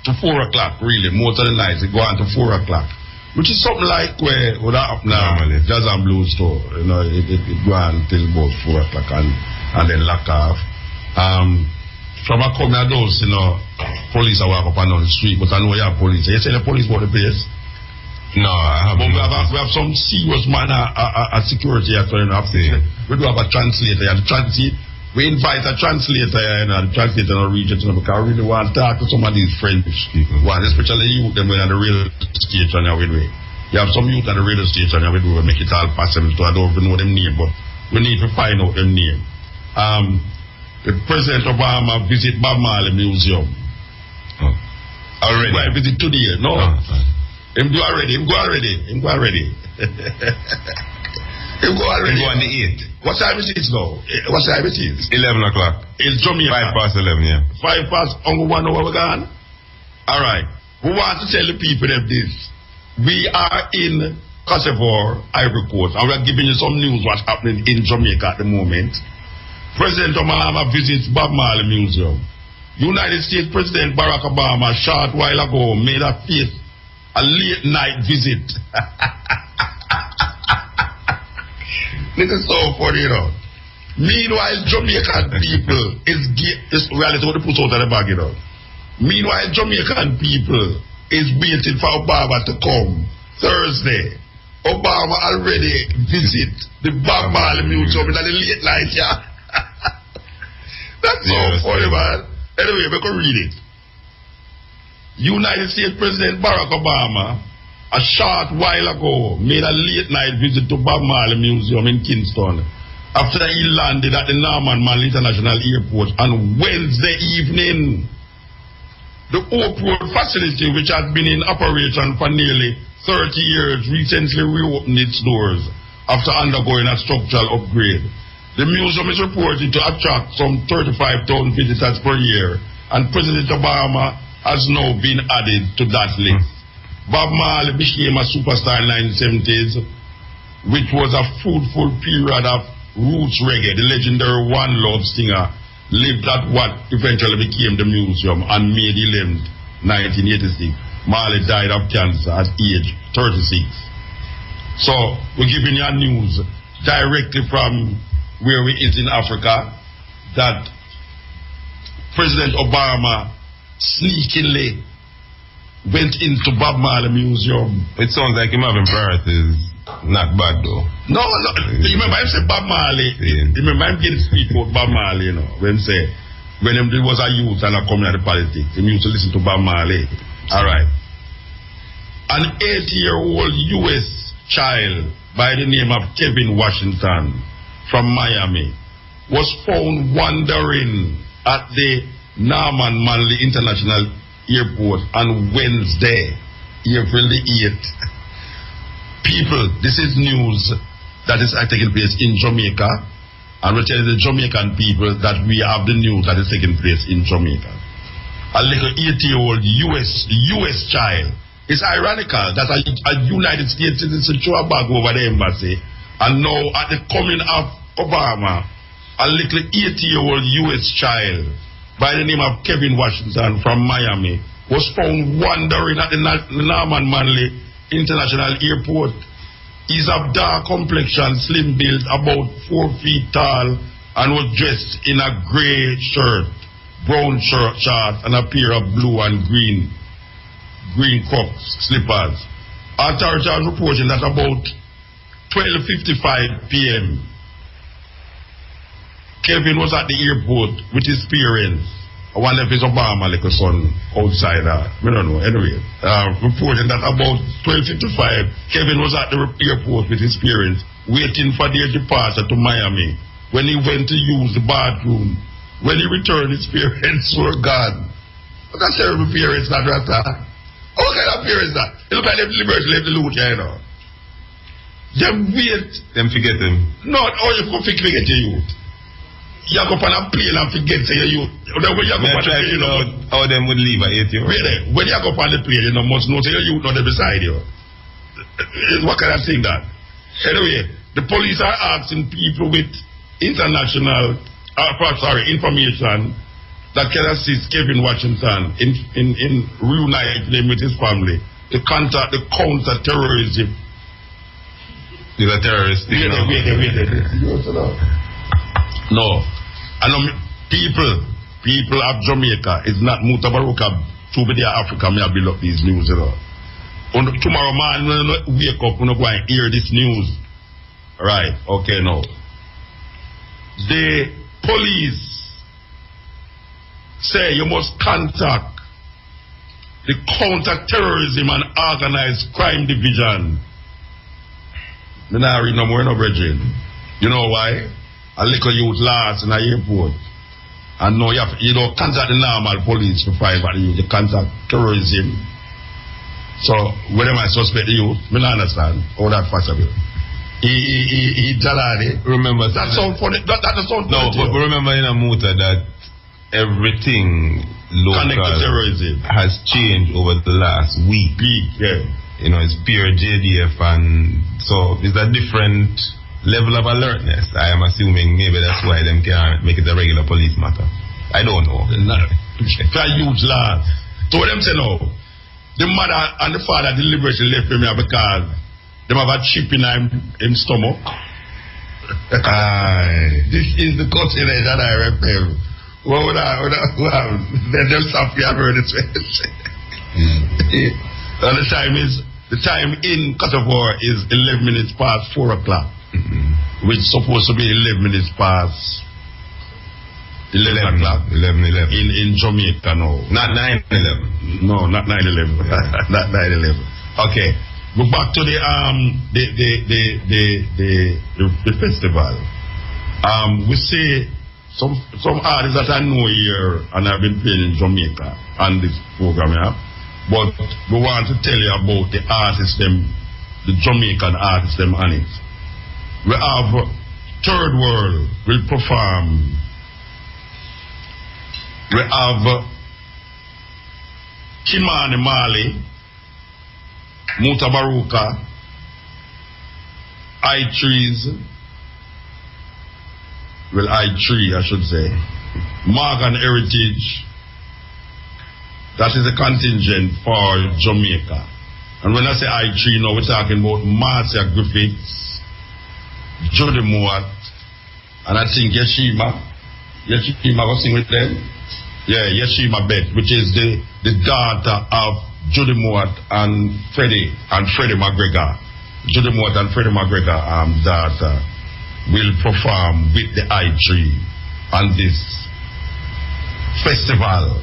Speaker 1: to 4 o'clock. Really, most of the nights it go on to 4 o'clock. Which is something like where that up now, Jazz and Blues store, you know, it go on till about 4 o'clock and then lock off. From a come here those, you know, police are walk up and down the street, but I know you have police. You say the police about the place?
Speaker 2: No, I haven't.
Speaker 1: But we have some serious man at security after, you know, we do have a translator, and we invite a translator, you know, the translator in our region, you know, because I really want to talk to some of these French people. One, especially youth, them on the radio station, you have some youth on the radio station, we do make it all possible, so I don't even know them name, but we need to find out them name. The President Obama visit Bob Marley Museum.
Speaker 2: Already?
Speaker 1: Well, visit today, no. Him go already. Him go on the 8th. What time it is now? What time it is?
Speaker 2: 11 o'clock.
Speaker 1: It's Jamaica.
Speaker 2: 11, yeah.
Speaker 1: 5 only 1 hour we gone? Alright. We want to tell the people of this. We are in Cote d'Ivoire, Ivory Coast, and we are giving you some news what's happening in Jamaica at the moment. President Obama visits Bob Marley Museum. United States President Barack Obama a short while ago made a late night visit. This is so funny, you know. Meanwhile, Jamaican people is reality what they put out of the bag, you know. Meanwhile, Jamaican people is waiting for Obama to come Thursday. Obama already visit the Bob Marley Museum in the late night, yeah. That's so funny, man. Anyway, we can read it. United States President Barack Obama a short while ago made a late night visit to Bob Marley Museum in Kingston after he landed at the Norman Manley International Airport on Wednesday evening. The airport facility, which has been in operation for nearly 30 years, recently reopened its doors after undergoing a structural upgrade. The museum is reported to attract some 35,000 visitors per year, and President Obama has now been added to that list. Bob Marley became a superstar in the 1970s, which was a fruitful period of roots reggae. The legendary One Love singer lived at what eventually became the museum on May 11, 1986. Marley died of cancer at age 36. So, we're giving you news directly from where we is in Africa that President Obama sneakily went into Bob Marley Museum.
Speaker 2: It sounds like him having priorities. Not bad though.
Speaker 1: No. You remember him say Bob Marley.
Speaker 2: Yeah.
Speaker 1: You remember him getting speak about Bob Marley, you know. When he was a youth and a coming out of politics, he used to listen to Bob Marley. Alright. An 8-year-old US child by the name of Kevin Washington from Miami was found wandering at the Norman Manley International Airport on Wednesday, April the 8th. People, this is news that is taking place in Jamaica, and we tell the Jamaican people that we have the news that is taking place in Jamaica. A little 8-year-old US child. It's ironical that a United States citizen threw a bag over the embassy, and now at the coming of Obama, a little 8-year-old US child by the name of Kevin Washington from Miami was found wandering at the Norman Manley International Airport. He's of dark complexion, slim build, about 4 feet tall, and was dressed in a gray shirt, brown shorts, and a pair of blue and green Crocs slippers. Authorities are reporting that about 12:55 p.m. Kevin was at the airport with his parents I wonder if it's Obama, like a son outside. We don't know. Anyway, reporting that about 12:55, Kevin was at the airport with his parents, waiting for their departure to Miami. When he went to use the bathroom, when he returned, his parents were gone. What kind of terrible parents that Rasta? What kind of parents that? It look like they deliberately left the loot, you know. Them wait.
Speaker 2: Them forget him.
Speaker 1: No, how you can forget your youth? You go on a plane and forget your youth. When you go on the plane, you know.
Speaker 2: How them would leave at 8 years?
Speaker 1: Really? When you go on the plane, you know, must know your youth not there beside you. What kind of thing that? Anyway, the police are asking people with information that can assist Kevin Washington in reuniting him with his family to contact the counter-terrorism.
Speaker 2: You're a terrorist.
Speaker 1: Wait. No. People of Jamaica is not Mutabaruka to be there Africa. May I build up these news, you know. Tomorrow morning, when we wake up, we're not going to hear this news. Right, okay, now. The police say you must contact the counter-terrorism and organized crime division. Me not read no more, no brethren. You know why? A little youth lost in the airport. And now you don't contact the normal police to find out the youth. You contact terrorism. So, whether I suspect the youth, me not understand how that possible. He jalade.
Speaker 2: Remember,
Speaker 1: that sound funny. That sound funny.
Speaker 2: No, but remember in a Muta that everything local has changed over the last week.
Speaker 1: Yeah.
Speaker 2: You know, it's pure JDF, and so it's a different level of alertness. I am assuming maybe that's why them can't make it a regular police matter. I don't know.
Speaker 1: It's a huge lot. So what them say now, the mother and the father deliberately left him here because they have a chip in him stomach. This is the country that I repair. What would I then them stop here, I've heard it. And the time in Kosovo is 11 minutes past 4 o'clock, which is supposed to be 11 minutes past 11 o'clock.
Speaker 2: 11:11.
Speaker 1: In Jamaica, no.
Speaker 2: Not 9:11.
Speaker 1: No, not 9:11. Not 9:11. Okay. Go back to the festival. We see some artists that I know here and I've been playing in Jamaica on this program, yeah. But we want to tell you about the artists, them, the Jamaican artists, them on it. We have Third World will perform. We have Kimani Mali, Mutabaruka, I3, I should say, Morgan Heritage. That is a contingent for Jamaica. And when I say I3 now, we're talking about Marcia Griffiths, Jody Moat, and I think Yeshima was sing with them. Yeah, Yeshima Beth, which is the daughter of Jody Moat and Freddie McGregor. Jody Moat and Freddie McGregor daughter will perform with the I3 on this festival.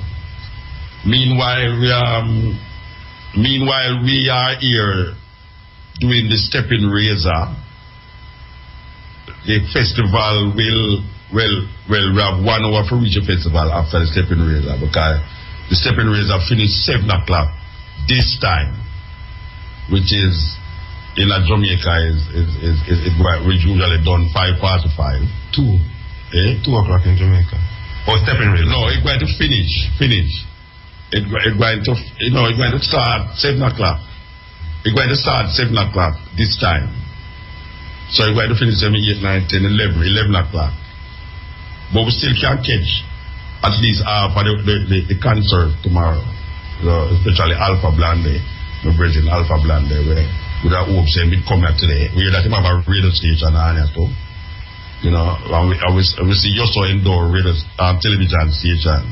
Speaker 1: Meanwhile, we are here doing the Stepping Razor. The festival will have 1 hour for each festival after the Stepping Razor, because the Stepping Razor finished 7 o'clock this time, which is in Jamaica is usually done 5:45. 2 o'clock in Jamaica. Or Stepping Razor? No, it's going to finish. It's going to start 7 o'clock. It's going to start 7 o'clock this time. So it's going to finish 7, 8, 9, 10, 11 o'clock. But we still can't catch at least half of the concert tomorrow. So especially Alpha Blonde, my brethren, Alpha Blonde, where we have hopes and we come here today. We hear that him have a radio station on here too. You know, and we see Yoso Indoor radio television station.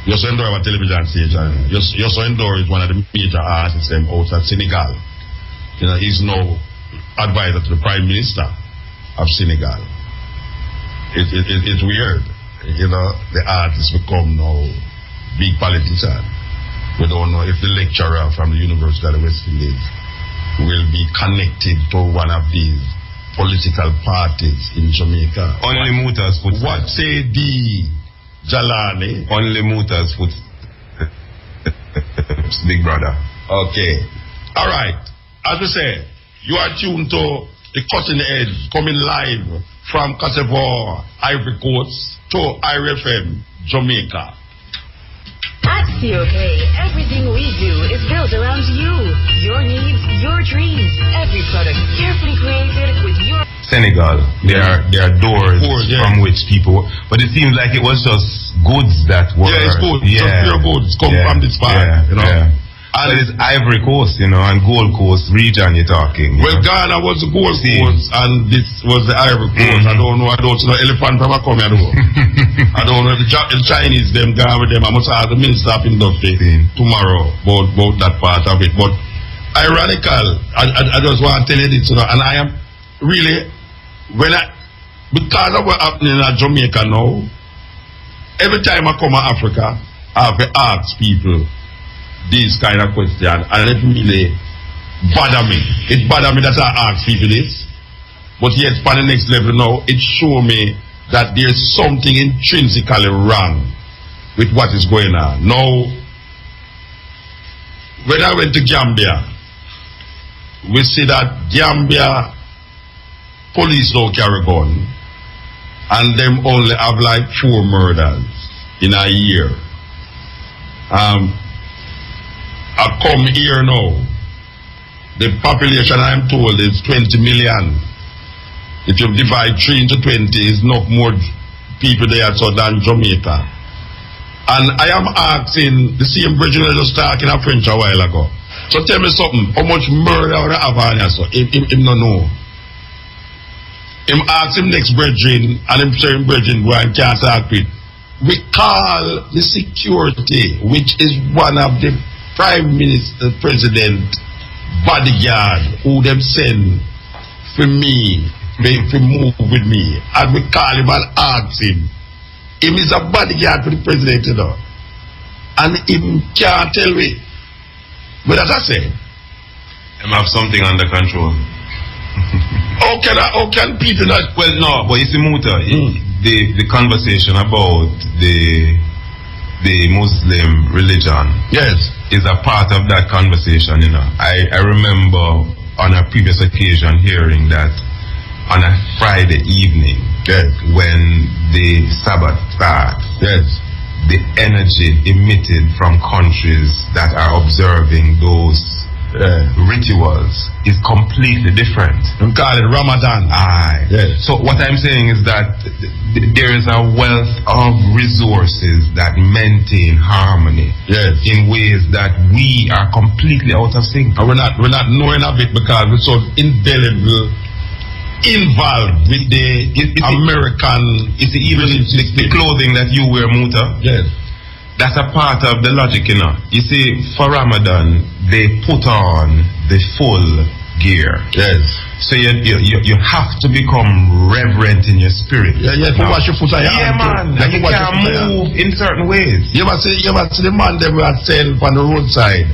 Speaker 1: Yoso Indoor have a television station. Yoso Indoor is one of the major artists outside Senegal. You know, he's now advisor to the Prime Minister of Senegal. It's weird. the artists become now big politicians. We don't know if the lecturer from the University of the West Indies will be connected to one of these political parties in Jamaica.
Speaker 2: Only Muta's footsteps.
Speaker 1: What say the Jalani?
Speaker 2: Only Muta's footsteps, big brother.
Speaker 1: Okay. All right. As we say, you are tuned to the Cutting Edge, coming live from Cote d'Ivoire, Ivory Coast, to IRFM, Jamaica.
Speaker 6: At COK, everything we do is built around you, your needs, your dreams. Every product carefully created with your...
Speaker 2: Senegal, there are doors from which people... But it seems like it was just goods that were...
Speaker 1: Yeah, it's good. Just pure goods come from this part,
Speaker 2: Yeah. And it's Ivory Coast, and Gold Coast region you're talking.
Speaker 1: Well, Ghana was the Gold Coast, and this was the Ivory Coast. I don't know elephant from a come here. I don't know the Chinese, them gone with them. I must ask the Minister of Industry tomorrow about that part of it. But ironical, I just want to tell you this, and I am really, because of what's happening in Jamaica now, every time I come to Africa, I have to ask people these kind of questions, and it really bother me. It bother me that I ask people this, but yet for the next level now, it show me that there's something intrinsically wrong with what is going on. Now, when I went to Gambia, we see that Gambia police don't carry gun, and them only have like 4 murders in a year. I come here now. The population, I'm told, is 20 million. If you divide 3 into 20, is not more people there so than Jamaica. And I am asking the same brethren I just talking in French a while ago. So tell me something. How much murder would I have on here? So him no know. Him ask him next brethren, and him saying brethren go and can't talk with. We call the security, which is one of the Prime Minister, President, bodyguard who them send for me, to move with me. And we call him and ask him. Him is a bodyguard for the president, and him can't tell me. But as I say,
Speaker 2: Him have something under control.
Speaker 1: how can people not?
Speaker 2: Well, no, but it's a Muta. The conversation about the Muslim religion,
Speaker 1: yes,
Speaker 2: is a part of that conversation. I remember on a previous occasion hearing that on a Friday evening,
Speaker 1: yes,
Speaker 2: when the Sabbath starts,
Speaker 1: yes,
Speaker 2: the energy emitted from countries that are observing those rituals is completely different.
Speaker 1: We call it Ramadan.
Speaker 2: Aye.
Speaker 1: Yes.
Speaker 2: So what I'm saying is that there is a wealth of resources that maintain harmony,
Speaker 1: yes,
Speaker 2: in ways that we are completely out of sync.
Speaker 1: And we're not knowing of it because we're so indelible involved with the American.
Speaker 2: It's even the clothing that you wear, Muta.
Speaker 1: Yes.
Speaker 2: That's a part of the logic, You see, for Ramadan, they put on the full gear.
Speaker 1: Yes.
Speaker 2: So you have to become reverent in your spirit.
Speaker 1: Yeah, to wash your foot.
Speaker 2: Yeah, man. And you can move in certain ways.
Speaker 1: You ever see the man that were selling on the roadside,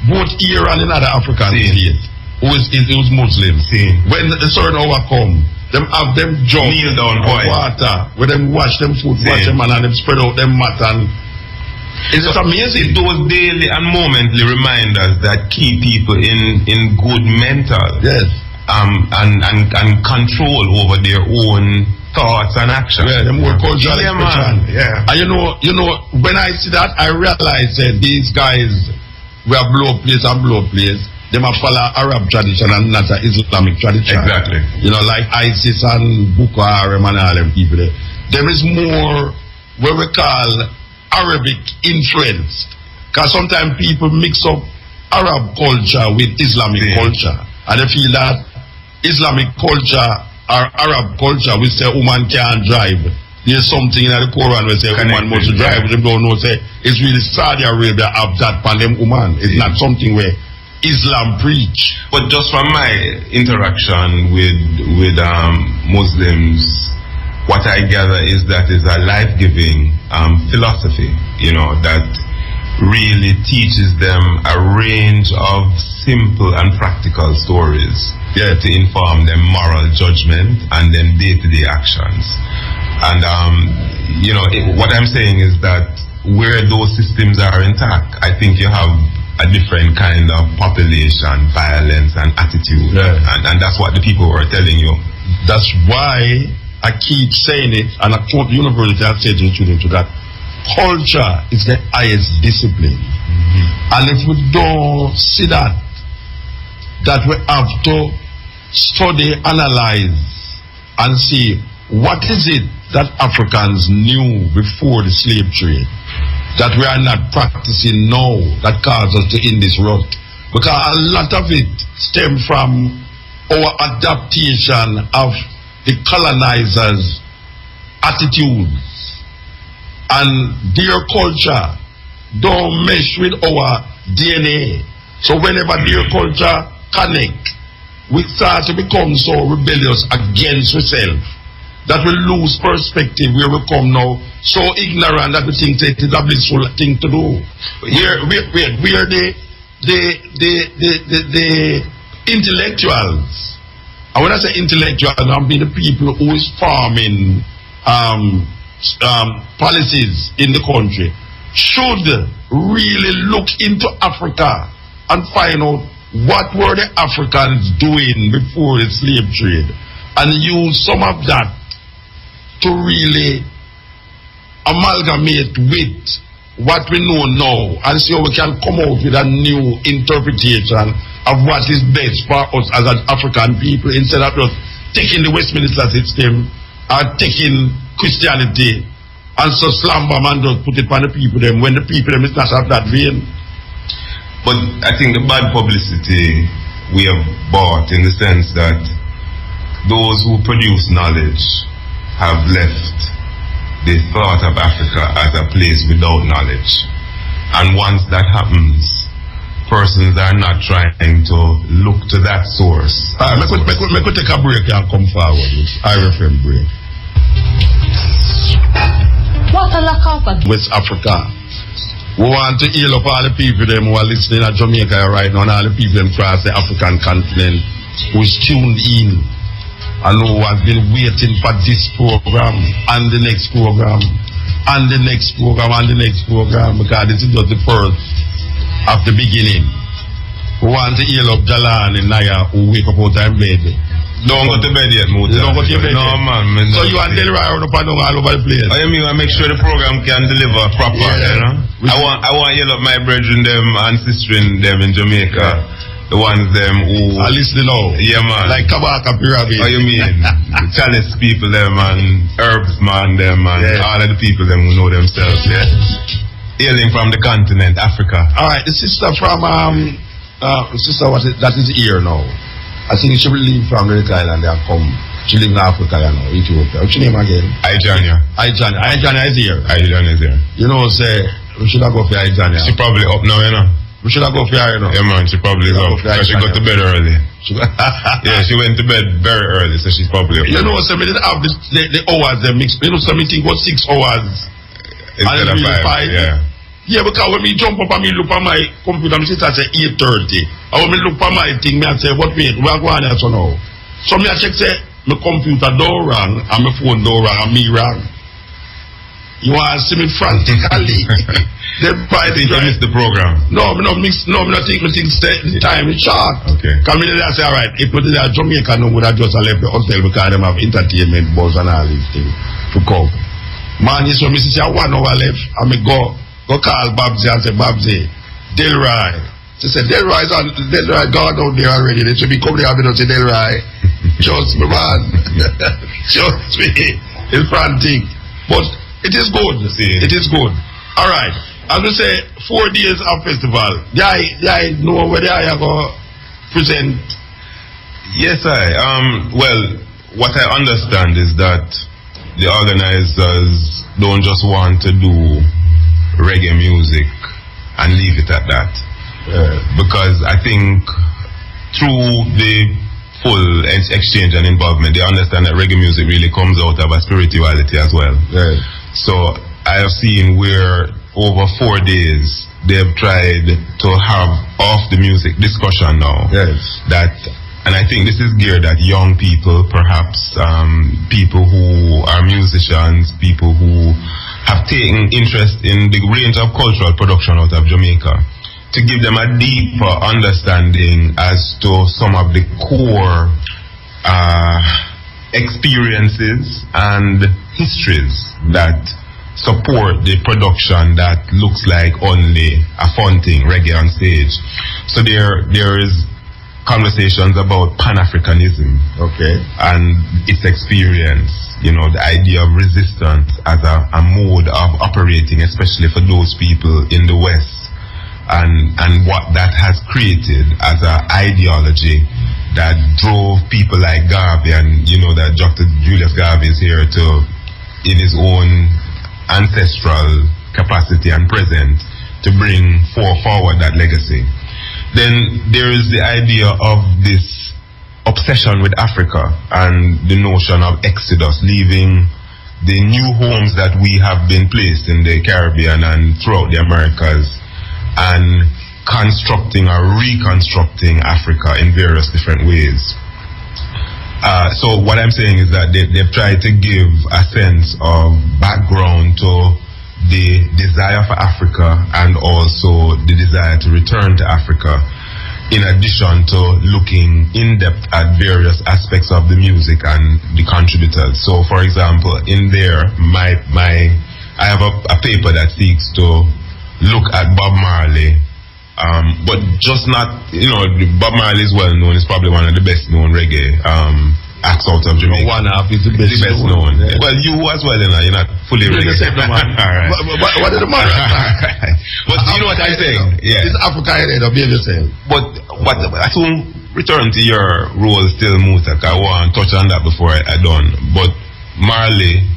Speaker 1: both here and in other African states, who's Muslim. When the certain hour come, them have them jump,
Speaker 2: kneel down, boy,
Speaker 1: water, where them wash them food, wash them and them spread out them mat and. It's amazing.
Speaker 2: Those daily and momently reminders that keep people in good mental,
Speaker 1: yes,
Speaker 2: and control over their own thoughts and actions.
Speaker 1: Yeah, them more cultural expression.
Speaker 2: Yeah.
Speaker 1: And you know, when I see that, I realize that these guys were blow place and blow place. They must follow Arab tradition and not Islamic tradition.
Speaker 2: Exactly.
Speaker 1: Like ISIS and Boko Haram and all them people there. There is more what we call Arabic influence, because sometimes people mix up Arab culture with Islamic culture, and they feel that Islamic culture or Arab culture, we say woman can't drive. There's something in the Quran where say woman must drive. They don't know, say it's really Saudi Arabia have that for them woman. It's not something where Islam preach.
Speaker 2: But just from my interaction with Muslims what I gather is that is a life-giving philosophy, that really teaches them a range of simple and practical stories to inform them moral judgment and then day-to-day actions. And what I'm saying is that where those systems are intact, I think you have a different kind of population, violence and attitude, and that's what the people were telling you.
Speaker 1: That's why I keep saying it, and I quote the university I say to the children that culture is the highest discipline. And if we don't see that we have to study, analyze, and see what is it that Africans knew before the slave trade that we are not practicing now that causes us to in this rut. Because a lot of it stems from our adaptation of the colonizers' attitudes, and their culture don't mesh with our DNA. So whenever their culture connect, we start to become so rebellious against ourselves that we lose perspective where we come now so ignorant that we think it is a blissful thing to do. Where the intellectuals, and when I say intellectuals, I mean the people who is forming policies in the country, should really look into Africa and find out what were the Africans doing before the slave trade, and use some of that to really amalgamate with what we know now and see how we can come out with a new interpretation of what is best for us as an African people, instead of just taking the Westminster system or taking Christianity and so slam bomb and just put it on the people them when the people them is not of that vein.
Speaker 2: But I think the bad publicity we have bought, in the sense that those who produce knowledge have left the thought of Africa as a place without knowledge. And once that happens, persons are not trying to look to that source.
Speaker 1: Make we take a break and come forward. IRFM break.
Speaker 6: What a lack of
Speaker 1: West Africa. We want to heal up all the people them who are listening at Jamaica right now, and all the people them across the African continent who is tuned in and who have been waiting for this program and the next program and the next program and the next program, because this is just the first of the beginning. We want to heal up Jalan and Naya who wake up out of bed.
Speaker 2: Don't go to bed yet, Muta.
Speaker 1: Don't go to bed
Speaker 2: no,
Speaker 1: yet.
Speaker 2: Man.
Speaker 1: So you and Delroy are up and down all over the place.
Speaker 2: I mean, I make sure the program can deliver proper, I want to heal up my brethren them, ancestral them in Jamaica. The ones them who
Speaker 1: are listening now.
Speaker 2: Yeah, man.
Speaker 1: Like Kabaka Pyramid.
Speaker 2: What you mean? The Chalice people them and Herbs man them and all of the people them who know themselves, hailing from the continent, Africa.
Speaker 1: Alright, the sister from sister that is here now. I think she will leave from the island and come. She live in Africa, Ethiopia. What's your name again?
Speaker 2: Ijania.
Speaker 1: Ijania is here.
Speaker 2: Ijania is here.
Speaker 1: You know, say, we should have go for Ijania.
Speaker 2: She probably up now, We should have go for her, Yeah, man, she probably is up. Because she got to bed early. Yeah, she went to bed very early, so she's probably up.
Speaker 1: You know, so we didn't have the hours they mixed. You know, so we think was 6 hours.
Speaker 2: Instead of 5, yeah.
Speaker 1: Yeah, because when me jump up and me look at my computer, I say 8:30. And when me look at my thing, me I say, what wait, we are going here so now. So me I check say, my computer don't wrong, and my phone don't wrong, and me wrong. You want to see me frantically. Then by the
Speaker 2: you missed the program.
Speaker 1: No, me not think the time is short.
Speaker 2: Okay.
Speaker 1: Come in there and say, alright, if we did that Jamaica, no would have just left the hotel because they have entertainment bus and all these things to come. Man, you saw me say 1 hour left, and me go call Babsy and say, Babsy, Delroy. She said, Delroy gone out there already. They should be coming there and say, Delroy. Trust me, man. Trust me. It's frantic. But it is good. It is good. Alright. As we say, 4 days of festival. I know where they are going to present.
Speaker 2: Yes, well, what I understand is that the organizers don't just want to do reggae music and leave it at that. Because I think through the full exchange and involvement, they understand that reggae music really comes out of a spirituality as well.
Speaker 1: Yes.
Speaker 2: So I have seen where over 4 days they've tried to have off the music discussion now.
Speaker 1: Yes.
Speaker 2: And I think this is geared at young people, perhaps people who are musicians, people who have taken interest in the range of cultural production out of Jamaica, to give them a deeper understanding as to some of the core experiences and histories that support the production that looks like only a fun thing, reggae on stage. So there is conversations about Pan-Africanism,
Speaker 1: Okay.
Speaker 2: and its experience, the idea of resistance as a mode of operating, especially for those people in the West, and what that has created as an ideology that drove people like Garvey, and that Dr. Julius Garvey is here to, in his own ancestral capacity and present, to bring forward that legacy. Then there is the idea of this obsession with Africa and the notion of exodus, leaving the new homes that we have been placed in the Caribbean and throughout the Americas, and constructing or reconstructing Africa in various different ways. So what I'm saying is that they've tried to give a sense of background to the desire for Africa and also the desire to return to Africa, in addition to looking in depth at various aspects of the music and the contributors. So for example, in there, I have a paper that seeks to look at Bob Marley, but just not, Bob Marley is well known, is probably one of the best known reggae acts out of Jamaica.
Speaker 1: One half is the best
Speaker 2: known.
Speaker 1: Yeah.
Speaker 2: Well, you as well, you're not fully reggae.
Speaker 1: Right. What is the matter?
Speaker 2: But you know what I'm saying? Yeah.
Speaker 1: It's Africa headed, behave yourself.
Speaker 2: But I soon return to your role still, Mutak. I want to touch on that before I done. But Marley,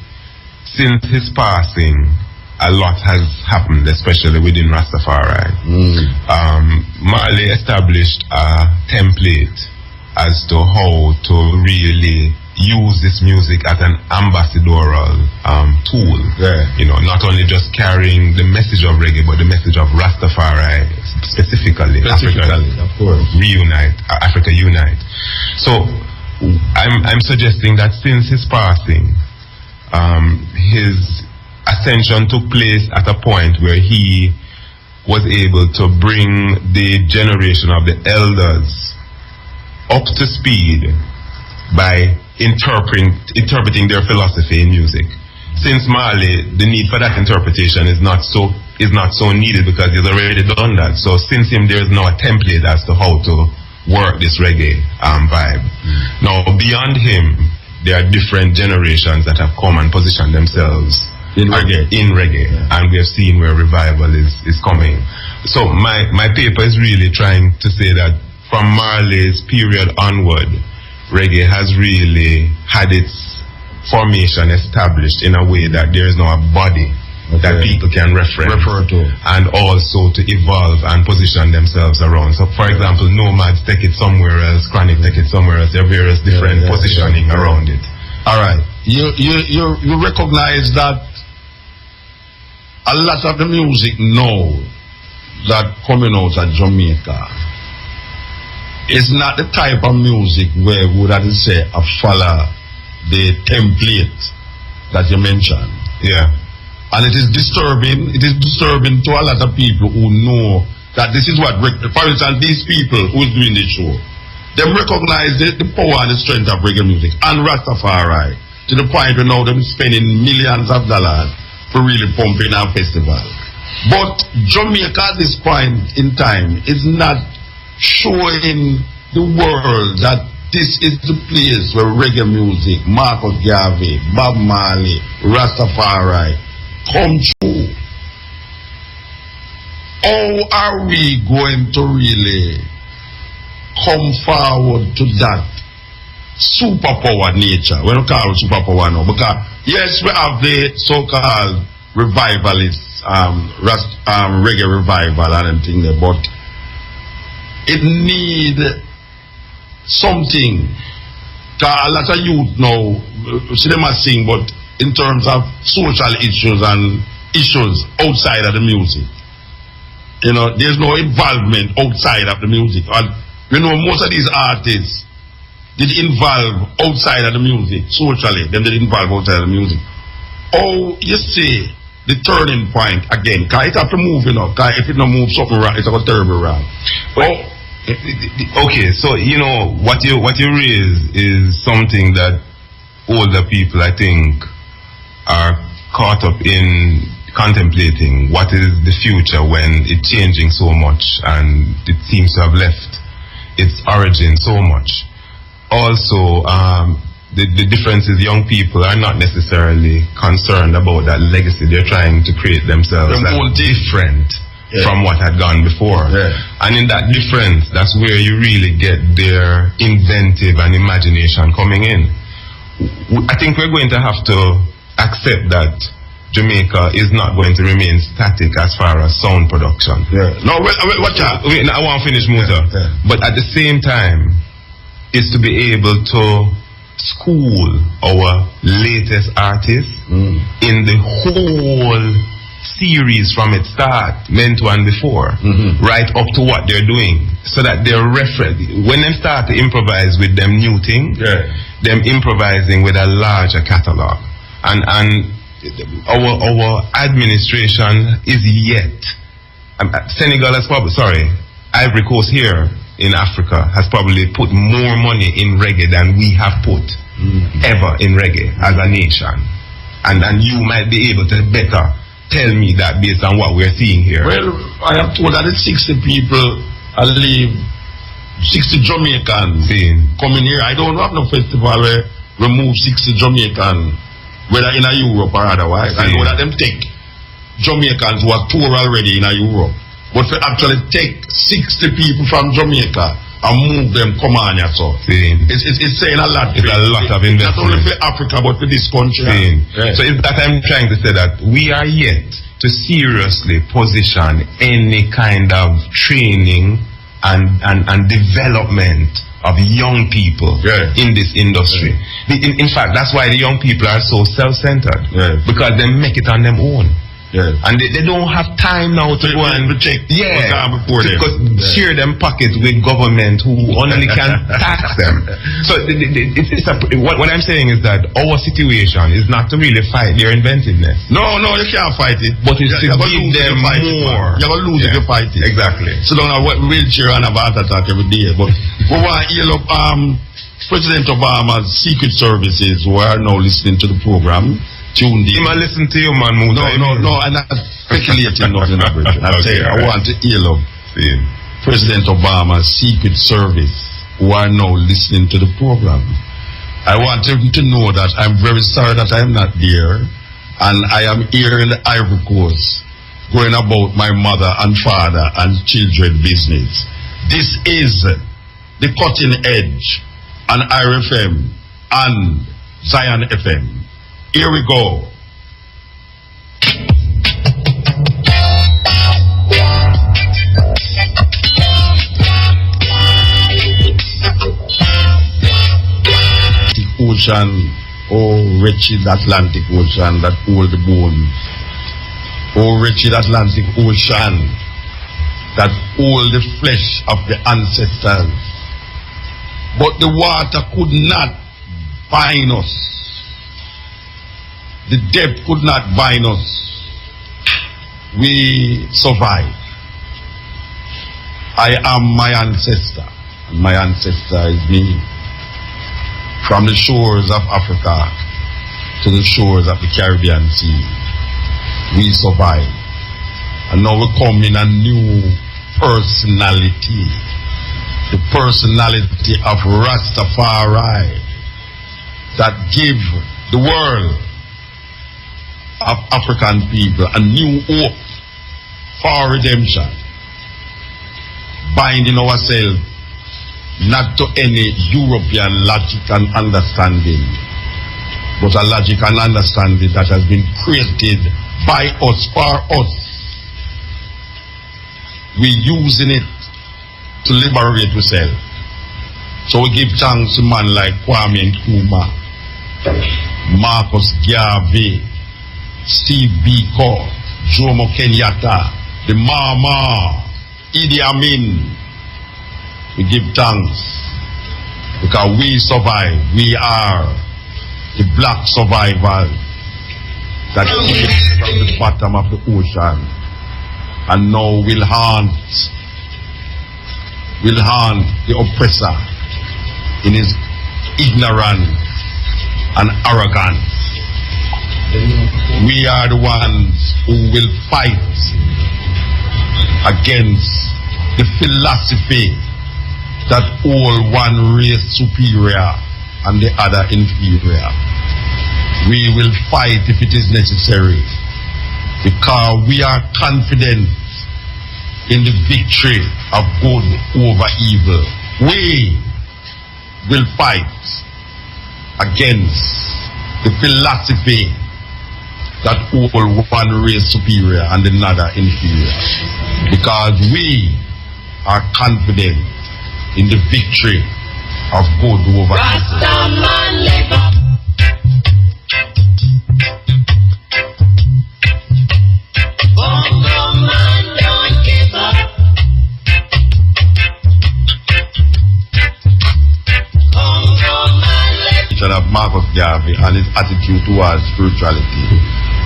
Speaker 2: since his passing, a lot has happened, especially within Rastafari. Marley established a template as to how to really use this music as an ambassadorial tool.
Speaker 1: Yeah.
Speaker 2: Not only just carrying the message of reggae, but the message of Rastafari specifically. Africa,
Speaker 1: of course.
Speaker 2: Reunite, Africa Unite. So I'm suggesting that since his passing, his ascension took place at a point where he was able to bring the generation of the elders up to speed by interpreting their philosophy in music. Since Marley, the need for that interpretation is not so needed because he's already done that. So since him, there is now a template as to how to work this reggae vibe. Now beyond him, there are different generations that have come and positioned themselves in reggae, yeah. And we have seen where revival is coming. So my paper is really trying to say that from Marley's period onward, reggae has really had its formation established in a way that there is now a body that people can refer to, and also to evolve and position themselves around. So for example, Nomads take it somewhere else, Chronic take it somewhere else. There are various different positioning around it.
Speaker 1: All right. You recognize that a lot of the music now that coming out of Jamaica is not the type of music where would I say follow the template that you mentioned.
Speaker 2: Yeah.
Speaker 1: And it is disturbing. It is disturbing to a lot of people who know that this is what, for instance, these people who is doing this show, they recognize the power and the strength of reggae music and Rastafari to the point where now they're spending millions of dollars for really pumping our festival. But Jamaica at this point in time is not showing the world that this is the place where reggae music, Marcus Garvey, Bob Marley, Rastafari come true. How are we going to really come forward to that superpower nature? We don't call it superpower now, because yes, we have the so-called revivalists, reggae revival and everything there, but it need something. A lot of youth now, see them as sing, but in terms of social issues and issues outside of the music. You know, there's no involvement outside of the music. And you know, most of these artists did involve outside of the music, socially, them did involve outside of the music. Oh, you see, the turning point again, because it have to move, you know, because if it don't move something wrong, it's going to terribly wrong. Oh.
Speaker 2: Okay, so you know what you raise is something that older people, I think, are caught up in contemplating. What is the future when it's changing so much and it seems to have left its origin so much? Also, the difference is young people are not necessarily concerned about that legacy. They're trying to create themselves that's different from what had gone before. And in that difference, that's where you really get their inventive and imagination coming in. I think we're going to have to accept that Jamaica is not going to remain static as far as sound production.
Speaker 1: No, watch out.
Speaker 2: Wait, I want to finish, Muta. But at the same time, is to be able to school our latest artists in the whole series from its start, meant one before, right up to what they're doing, so that they're referred. When they start to improvise with them new things, them improvising with a larger catalog, and our administration is yet. Senegal has probably, Ivory Coast here in Africa has probably put more money in reggae than we have put ever in reggae as a nation, and you might be able to better tell me that based on what we're seeing here.
Speaker 1: Well, I am told that it's 60 people, I believe, 60 Jamaicans coming here. I don't have no festival where we move 60 Jamaicans, whether in Europe or otherwise. I know that them take Jamaicans who are tour already in Europe. But to actually take 60 people from Jamaica and move them, come on, so. It's saying a lot.
Speaker 2: It's a lot of investment.
Speaker 1: Not only for Africa, but for this country.
Speaker 2: So it's that I'm trying to say that we are yet to seriously position any kind of training and development of young people in this industry. In fact, that's why the young people are so self-centered, because they make it on their own. And they don't have time now to go and check. Share them pockets with government who only can tax them. So what I'm saying is that our situation is not to really fight their inventiveness.
Speaker 1: No, you can't fight it.
Speaker 2: But it's to give them more.
Speaker 1: You're going to lose if you fight it.
Speaker 2: Exactly.
Speaker 1: So don't have wheelchair and a heart attack every day. But we want to hear President Obama's Secret Services who are now listening to the program. Tuned in.
Speaker 2: I listen to you, man.
Speaker 1: No, I'm not speculating nothing about it. I'm saying I want to hear President Obama's Secret Service who are now listening to the program. I want them to know that I'm very sorry that I'm not there, and I am here in the Ivory Coast going about my mother and father and children business. This is the cutting edge on IRFM and Zion FM. Here we go. Ocean, oh wretched Atlantic Ocean that hold the bones. Oh wretched Atlantic Ocean that hold the flesh of the ancestors. But the water could not bind us. The depth could not bind us. We survived. I am my ancestor, and my ancestor is me. From the shores of Africa to the shores of the Caribbean Sea, we survived. And now we come in a new personality, the personality of Rastafari, that give the world of African people a new hope for redemption, binding ourselves not to any European logic and understanding, but a logic and understanding that has been created by us, for us. We're using it to liberate ourselves. So we give thanks to man like Kwame Nkrumah, Marcus Garvey, Steve Biko, Jomo Kenyatta, the Mama, Idi Amin. We give thanks because we survive. We are the black survivors that came from the bottom of the ocean and now will haunt the oppressor in his ignorance and arrogance. We are the ones who will fight against the philosophy that all one race superior and the other inferior. We will fight if it is necessary because we are confident in the victory of good over evil. We will fight against the philosophy that all one race superior and another inferior, because we are confident in the victory of good over evil. Of Marcus Garvey and his attitude towards spirituality.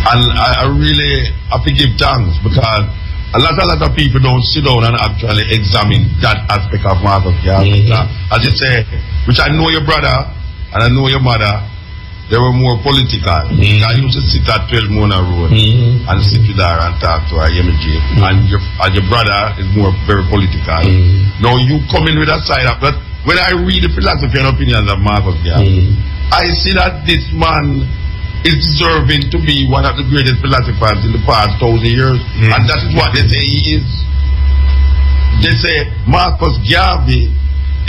Speaker 1: And I really have to give thanks because a lot of people don't sit down and actually examine that aspect of Marcus Garvey. As you say, which I know your brother and I know your mother, they were more political. I used to sit at 12 Mona Road and sit with her and talk to her, and your brother is more very political. Now you come in with a side of that. When I read the philosophy and opinions of Marcus Garvey, I see that this man is deserving to be one of the greatest philosophers in the past 1,000 years. And that is what they say he is. They say Marcus Garvey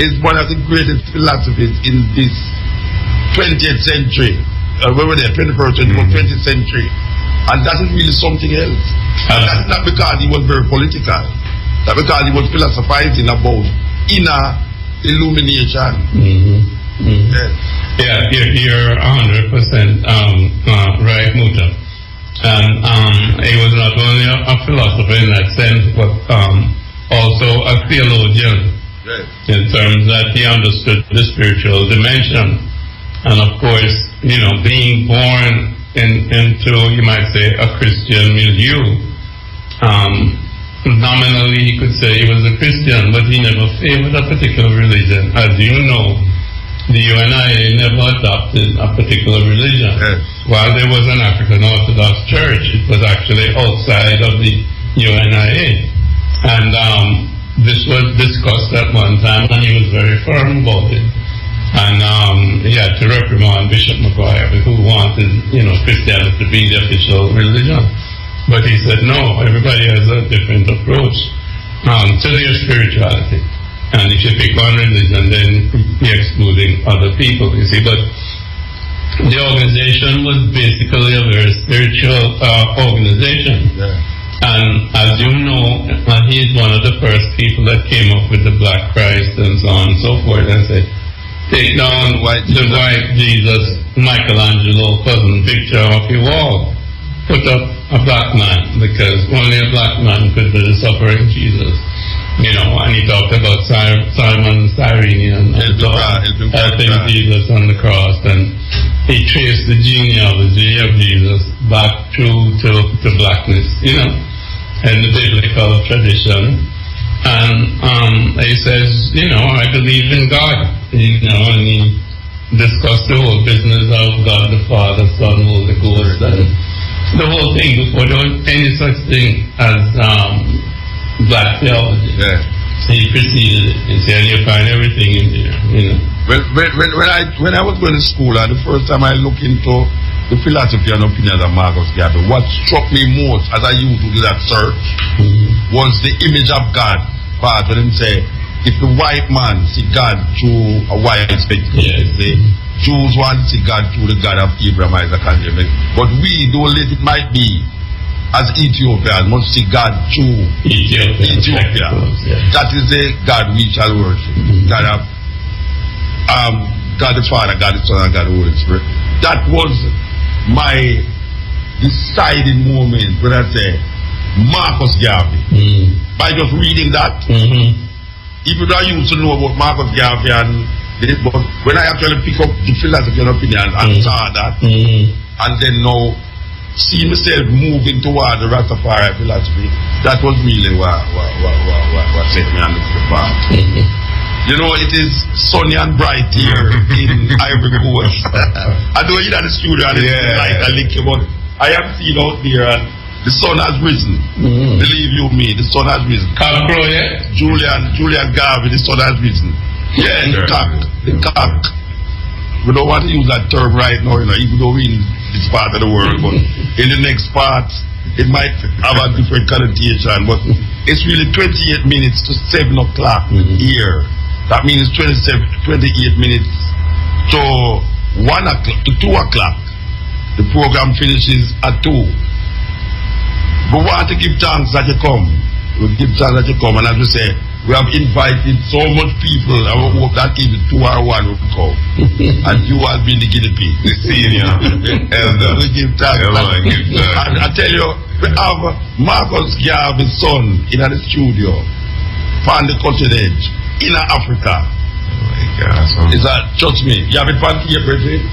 Speaker 1: is one of the greatest philosophers in this 20th century. Where were they? 21st century, 20th century. And that is really something else. And that's not because he was very political. That's because he was philosophizing about inner illumination. Yes.
Speaker 7: Yeah, you're 100% right, Muta. And he was not only a philosopher in that sense, but also a theologian.
Speaker 1: Yes.
Speaker 7: In terms that he understood the spiritual dimension. And of course, you know, being born into, you might say, a Christian milieu, nominally he could say he was a Christian, but he never favored a particular religion. As you know, the UNIA never adopted a particular religion.
Speaker 1: Yes.
Speaker 7: While there was an African Orthodox Church, it was actually outside of the UNIA. And this was discussed at one time, and he was very firm about it. And he had to reprimand Bishop McGuire, who wanted, you know, Christianity to be the official religion. But he said, no, everybody has a different approach to their spirituality. And if you pick one religion, then you're excluding other people, you see. But the organization was basically a very spiritual organization.
Speaker 1: Yeah.
Speaker 7: And as you know, he's one of the first people that came up with the Black Christ and so on and so forth, and said, take down the white Jesus, Michelangelo cousin picture off your wall. Put up a black man, because only a black man could be the suffering Jesus. You know, and he talked about Simon Cyrenian helping Jesus on the cross, and he traced the genealogy of Jesus back through to blackness, you know, and the biblical tradition. And he says, you know, I believe in God, you know, and he discussed the whole business of God the Father, Son, Holy Ghost, and the whole thing before there was any such thing as black theology.
Speaker 1: Yeah.
Speaker 7: He preceded it. He said, you find everything in there, you know.
Speaker 1: Well, when I was going to school, the first time I looked into the philosophy and opinions of Marcus Garvey, what struck me most as I used to do that search was the image of God part when him say, if the white man see God through a white spectacle, say, Jews want to see God through the God of Abraham, Isaac, and Jacob. But we, though late it might be, as Ethiopians, must see God through Ethiopia. That is the God we shall worship. God of God the Father, God the Son, and God the Holy Spirit. That was my deciding moment when I say Marcus Garvey. By just reading that, even though I used to know about Marcus Garvey, but when I actually pick up the philosophy and opinion and saw that, and then now see myself moving toward the Rastafari philosophy, that was really what set me on the path. You know, it is sunny and bright here in Ivory Coast. I know you're in the studio and it's like a lick, but I am seen out there and the sun has risen. Believe you me, the sun has risen. Julian Garvey, the sun has risen. Yeah, the cock. We don't want to use that term right now, even though we're in this part of the world, but in the next part, it might have a different connotation, but it's really 28 minutes to 7 o'clock here. That means 28 minutes to 1 o'clock, to 2 o'clock. The program finishes at 2. We want to give thanks that you come. We give thanks that you come, and as we say, we have invited so much people, and we hope that even 2 or 1 will come. And you have been the guinea pig.
Speaker 2: The senior elder.
Speaker 1: We give thanks. And I tell you, we have Marcus Garvey's son in the studio, on the continent, in Africa.
Speaker 2: Oh my God.
Speaker 1: Is that, trust me, you have it on here, President?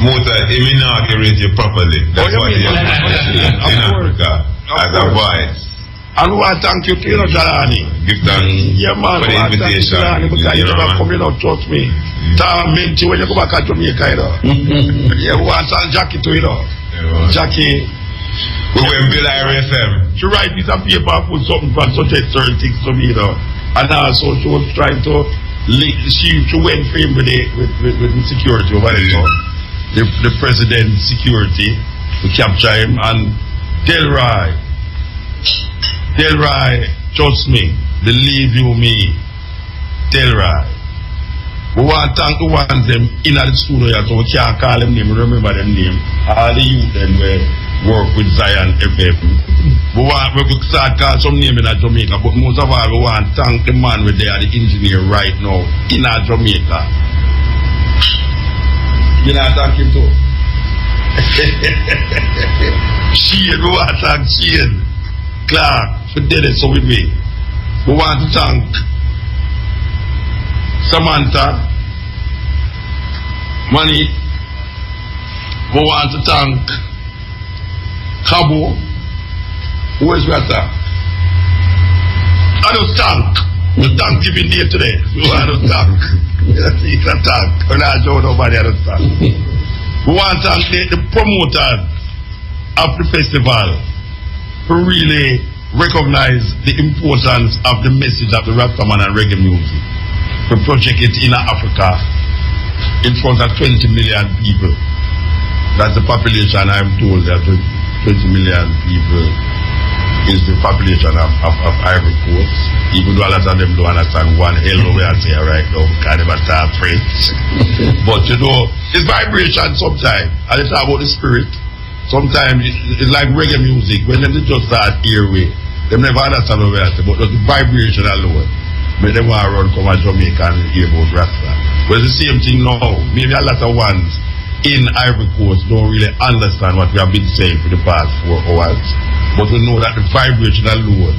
Speaker 2: Muta, he may not inaugurate you properly. That's what he is in Africa, as a voice.
Speaker 1: And we want to thank you, Jalani.
Speaker 2: Give thanks
Speaker 1: for
Speaker 2: the invitation.
Speaker 1: Because you never come, trust me. When you go back to Jamaica, yeah, we want to thank Jackie too, Jackie.
Speaker 2: We went Bill FM.
Speaker 1: She write piece of paper and put something from such certain things to me, And also she was trying to she went for him with the security over there, the president's security to capture him. And Delroy, trust me, believe you me, Delroy. We want to thank the ones them in the studio, so we can't call them name, remember them name. All the youth them work with Zion FM. We could start call some name in Jamaica, but most of all we want to thank the man with there, the engineer right now in Jamaica. You know, thank him too. Shane, we want to thank Shane Clark for doing it so with me. We want to thank Samantha Money. We want to thank Cabo. Who is that? I don't thank. The Thanksgiving day today. We want to thank. It's a thank. We're not doing nobody understand. We want to thank the promoters of the festival who really recognize the importance of the message of the Rastaman and reggae music. To project it in Africa in front of 20 million people. That's the population, I'm told that 20 million people is the population of Ivory Coast. Even though a lot of them don't understand one hell of a say right now, because they must start French. But you know, it's vibration sometimes. And it's about the spirit. Sometimes it's like reggae music. When they just start airway, they never understand what we say, but the vibration alone. But they want to run come to Jamaica and hear about Rasta. But it's the same thing now. Maybe a lot of ones in Ivory Coast don't really understand what we have been saying for the past 4 hours. But we know that the vibration alone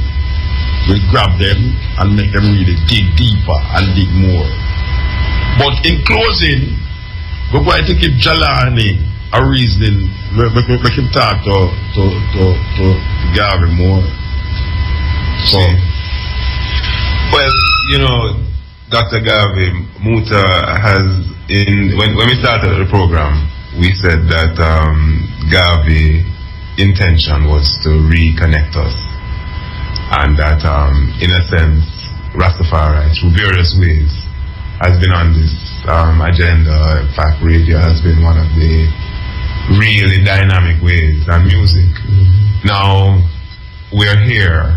Speaker 1: will grab them and make them really dig deeper and dig more. But in closing, we're going to give Jalani a reasoning, make him talk to Garvey more. So,
Speaker 2: well, you know, Dr. Garvey, Muta has, when we started the program, we said that Garvey's intention was to reconnect us. And that, in a sense, Rastafari, through various ways, has been on this agenda. In fact, radio has been one of the really dynamic ways, and music. Now, we're here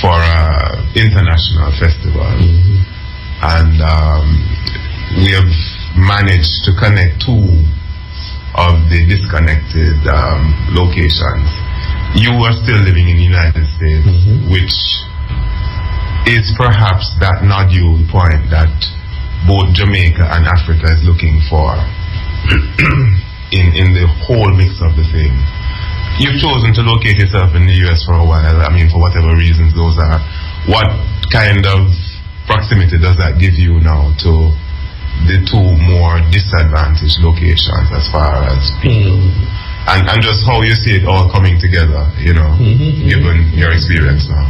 Speaker 2: for an international festival, and we have managed to connect 2 of the disconnected locations. You are still living in the United States, which is perhaps that nodule point that both Jamaica and Africa is looking for in the whole mix of the thing. You've chosen to locate yourself in the US for a while, I mean, for whatever reasons those are. What kind of proximity does that give you now to the two more disadvantaged locations as far as people? And just how you see it all coming together, you know, given your experience now?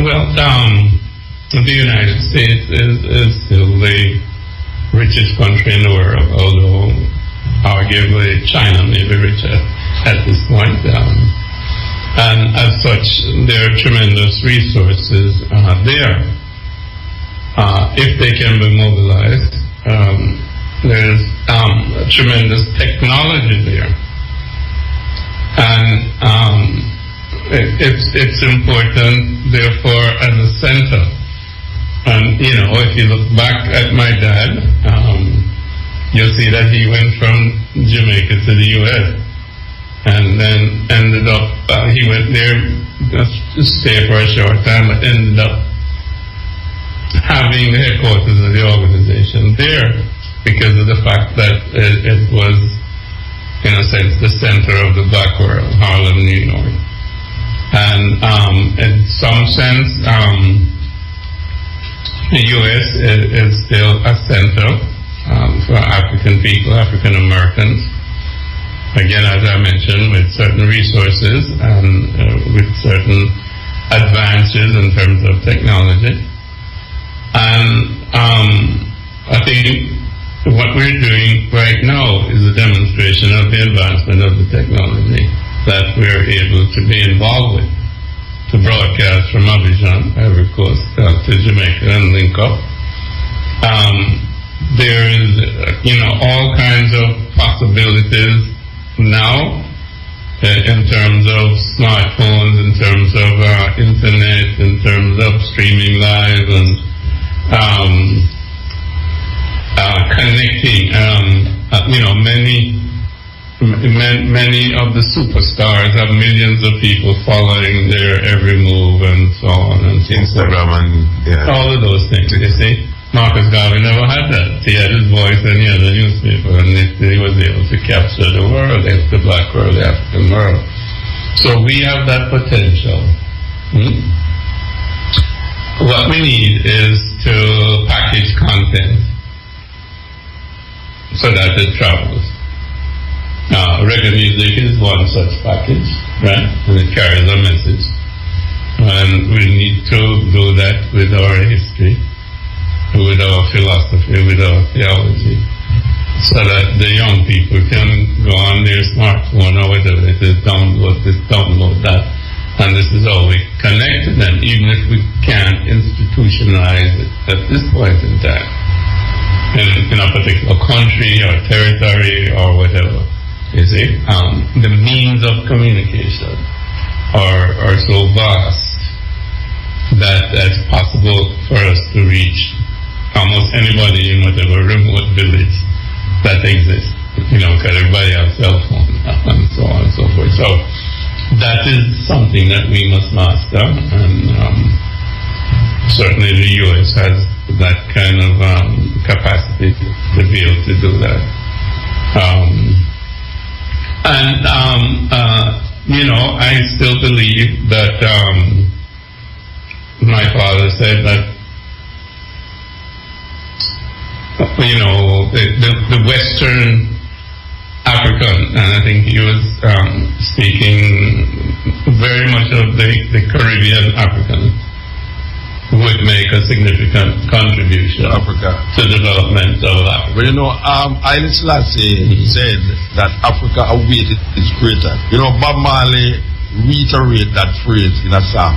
Speaker 7: Well, the United States is still the richest country in the world, although arguably China may be richer at this point. And as such, there are tremendous resources there. If they can be mobilized, there's tremendous technology there. And it's important, therefore, as a center. And, you know, if you look back at my dad, you'll see that he went from Jamaica to the U.S. and then ended up, he went there just to stay for a short time, but ended up having the headquarters of the organization there because of the fact that it was, in a sense, the center of the black world, Harlem, New York. And in some sense, the U.S. is still a center for African people, African Americans. Again, as I mentioned, with certain resources and with certain advances in terms of technology. And I think what we're doing right now is a demonstration of the advancement of the technology that we're able to be involved with, to broadcast from Abidjan, Ivory Coast, to Jamaica and link up. There is, you know, all kinds of possibilities now in terms of smartphones, in terms of internet, in terms of streaming live and connecting. You know, many of the superstars have millions of people following their every move and so on and so
Speaker 2: Instagram
Speaker 7: forth.
Speaker 2: and
Speaker 7: all of those things. You see, Marcus Garvey never had that. He had his voice and he had a newspaper, and he was able to capture the world, the black world, the African world. So we have that potential. What we need is to package content so that it travels. Reggae music is one such package, right? And it carries a message. And we need to do that with our history, with our philosophy, with our theology, so that the young people can go on their smartphone or whatever it is, download this, download that. And this is how we connect to them, even if we can't institutionalize it at this point in time, in a particular country or territory or whatever. You see, the means of communication are so vast that it's possible for us to reach almost anybody in whatever remote village that exists. You know, because everybody has cell phone and so on and so forth. So that is something that we must master, and certainly the U.S. has that kind of capacity to be able to do that. You know, I still believe that my father said that, you know, the Western African, and I think he was speaking very much of the Caribbean African, would make a significant contribution to development of Africa.
Speaker 1: Well, you know, Haile Selassie said that Africa awaited its creator. You know, Bob Marley reiterated that phrase in a song.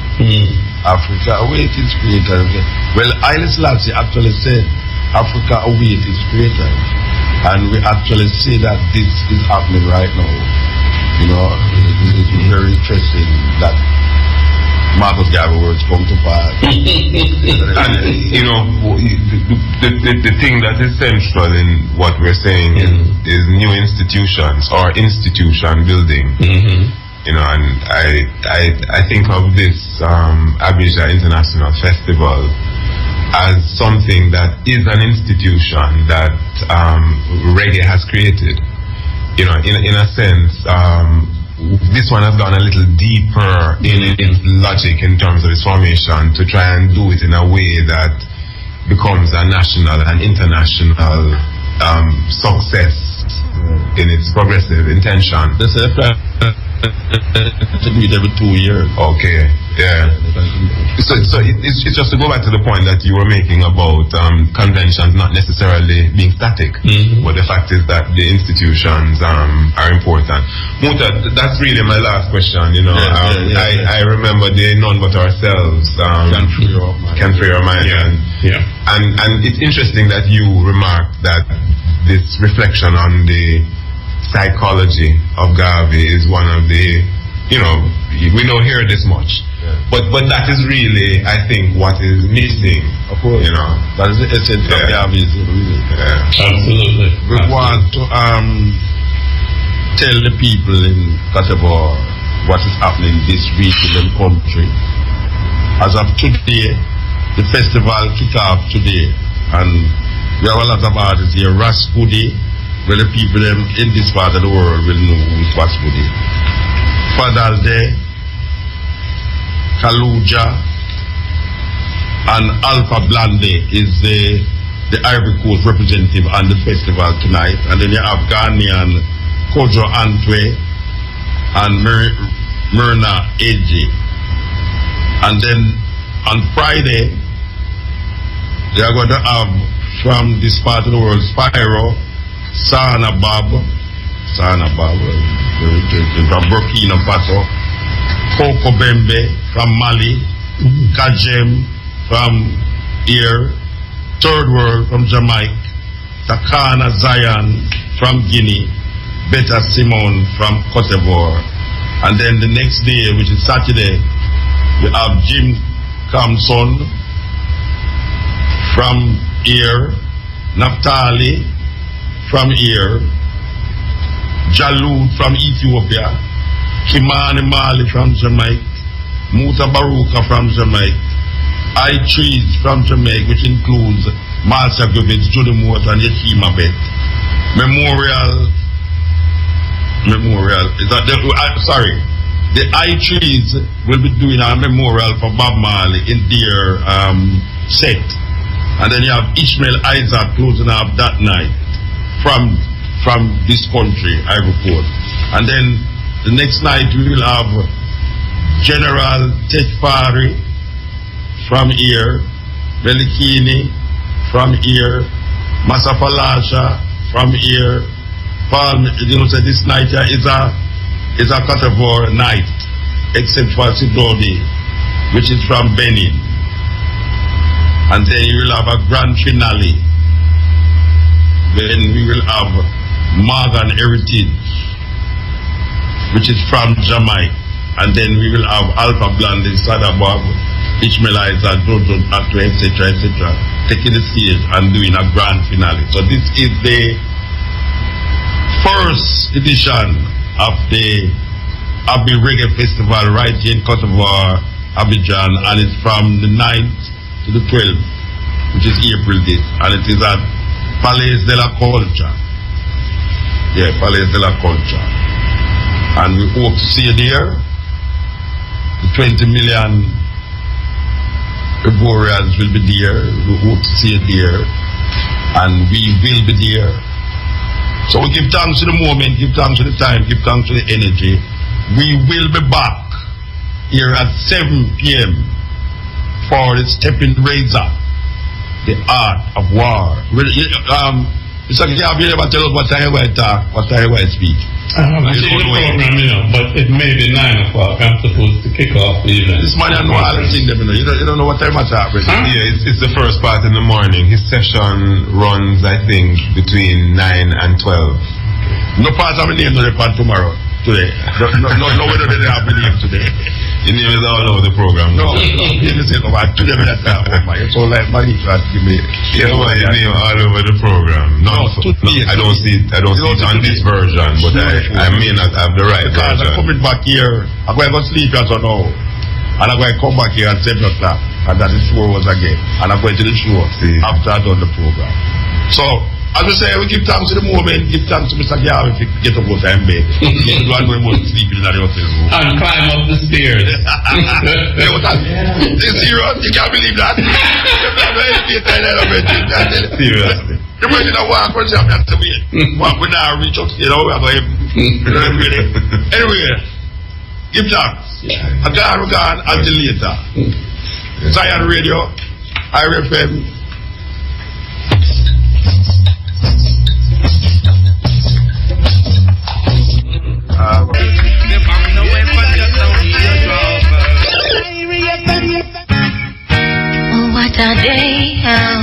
Speaker 1: Africa awaited its creator. Okay. Well, Haile Selassie actually said Africa awaited its creator. And we actually see that this is happening right now. You know, it's very interesting that Marcus Garvey words come to pass.
Speaker 2: And, you know, the thing that is central in what we're saying is new institutions or institution building. You know, and I think of this Abidjan International Festival as something that is an institution that reggae has created. You know, in a sense, this one has gone a little deeper in its logic in terms of its formation to try and do it in a way that becomes a national and international success in its progressive intention.
Speaker 1: They say to do it every 2 years.
Speaker 2: Okay, yeah. So it's just to go back to the point that you were making about conventions not necessarily being static, but the fact is that the institutions are important. Muta, that's really my last question. You know, I remember the None But Ourselves can free your mind. And it's interesting that you remarked that this reflection on the psychology of Garvey is one of the, you know, we don't hear this much, but that is really, I think, what is missing.
Speaker 1: Of course,
Speaker 2: you know,
Speaker 1: that is the essence of Garvey. Really.
Speaker 7: Absolutely.
Speaker 1: We want to tell the people in Cote d'Ivoire what is happening this week in the country. As of today, the festival kick off today, and we have a lot of artists here. Raspudi, where the people in this part of the world will know who is Raspudi. Fadalde, Kaluja, and Alpha Blande is the Ivory Coast representative on the festival tonight. And then you have Ghanaian Kojo Antwe and Myrna Eji. And then on Friday, they are going to have from this part of the world Spyro, Sana Bob, from Burkina Faso, Coco Bembe from Mali, Kajem from here, Third World from Jamaica, Takana Zion from Guinea, Beta Simone from Cote d'Ivoire. And then the next day, which is Saturday, we have Jim Kamson from here, Naphtali from here, Jalud from Ethiopia, Kimani Mali from Jamaica, Mutabaruka from Jamaica, I Trees from Jamaica, which includes Marcia Govitz, Judy Moore, and Yakima Bet. Memorial, is that the I Trees will be doing a memorial for Bob Marley in their set. And then you have Ishmael Isaac closing up that night from this country, I report. And then the next night we will have General Techfari from here, Belikini from here, Masafalasha from here. Paul, you know, so this night is a Cote d'Ivoire night, except for Sidodi, which is from Benin. And then you will have a grand finale. Then we will have Morgan Heritage, which is from Jamaica. And then we will have Alpha Blonde, Sada Bob, Ishmael Isaac, Jojo, etc., taking the stage and doing a grand finale. So this is the first edition of the Abbey Reggae Festival right here in Cote d'Ivoire, Abidjan, and it's from the 9th to the 12th, which is April this, and it is at Palais de la Culture. Yeah, Palais de la Culture. And we hope to see you there. The 20 million Ivorians will be there. We hope to see you there. And we will be there. So we give thanks to the moment, give thanks to the time, give thanks to the energy. We will be back here at 7 p.m. for the Stepping Razor, the art of war. Mr. Garvey, you never tell us what time you going to talk, what time you going to speak.
Speaker 7: I haven't seen the program, you know, but it may be 9 o'clock. I'm supposed to kick off the event.
Speaker 1: This man, I know all the things, you know. You don't know what time I talk, right?
Speaker 2: Huh? Yeah, it's the first part in the morning. His session runs, I think, between 9 and 12.
Speaker 1: No part of my name to the part tomorrow. Today. No, whether they have my name today.
Speaker 2: Your name is all over the program.
Speaker 1: No. You just say, today we have to have my. It's all like my name to give me.
Speaker 2: Yeah, well, your name all over the program. No, I don't see it on this version, but I may not have the right version.
Speaker 1: I'm coming back here. I'm going to go sleep as I know. And I'm going to come back here at 7 o'clock. And that the tour was again. And I'm going to the show after I done the program. So, as we say, we give thanks to the moment, give thanks to Mr. Garvey if you get up out of bed. You don't know about sleeping in the hotel room.
Speaker 7: And climb up the stairs.
Speaker 1: Hey, what that? It's serious? You can't believe that? Seriously. The person that walk for himself, that's the way. Walk with our reach up, you know, we're going to Anyway, give thanks. Again, we're gone until later. Zion Radio, IRFM.
Speaker 8: Oh, what a day, oh.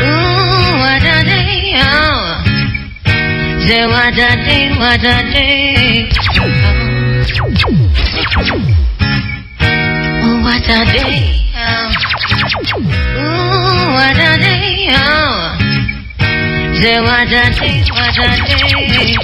Speaker 8: Ooh, what a day, oh. Say what a day, what a day. Oh, what a day, oh. Ooh, what a day, oh. Say what a day, what a day.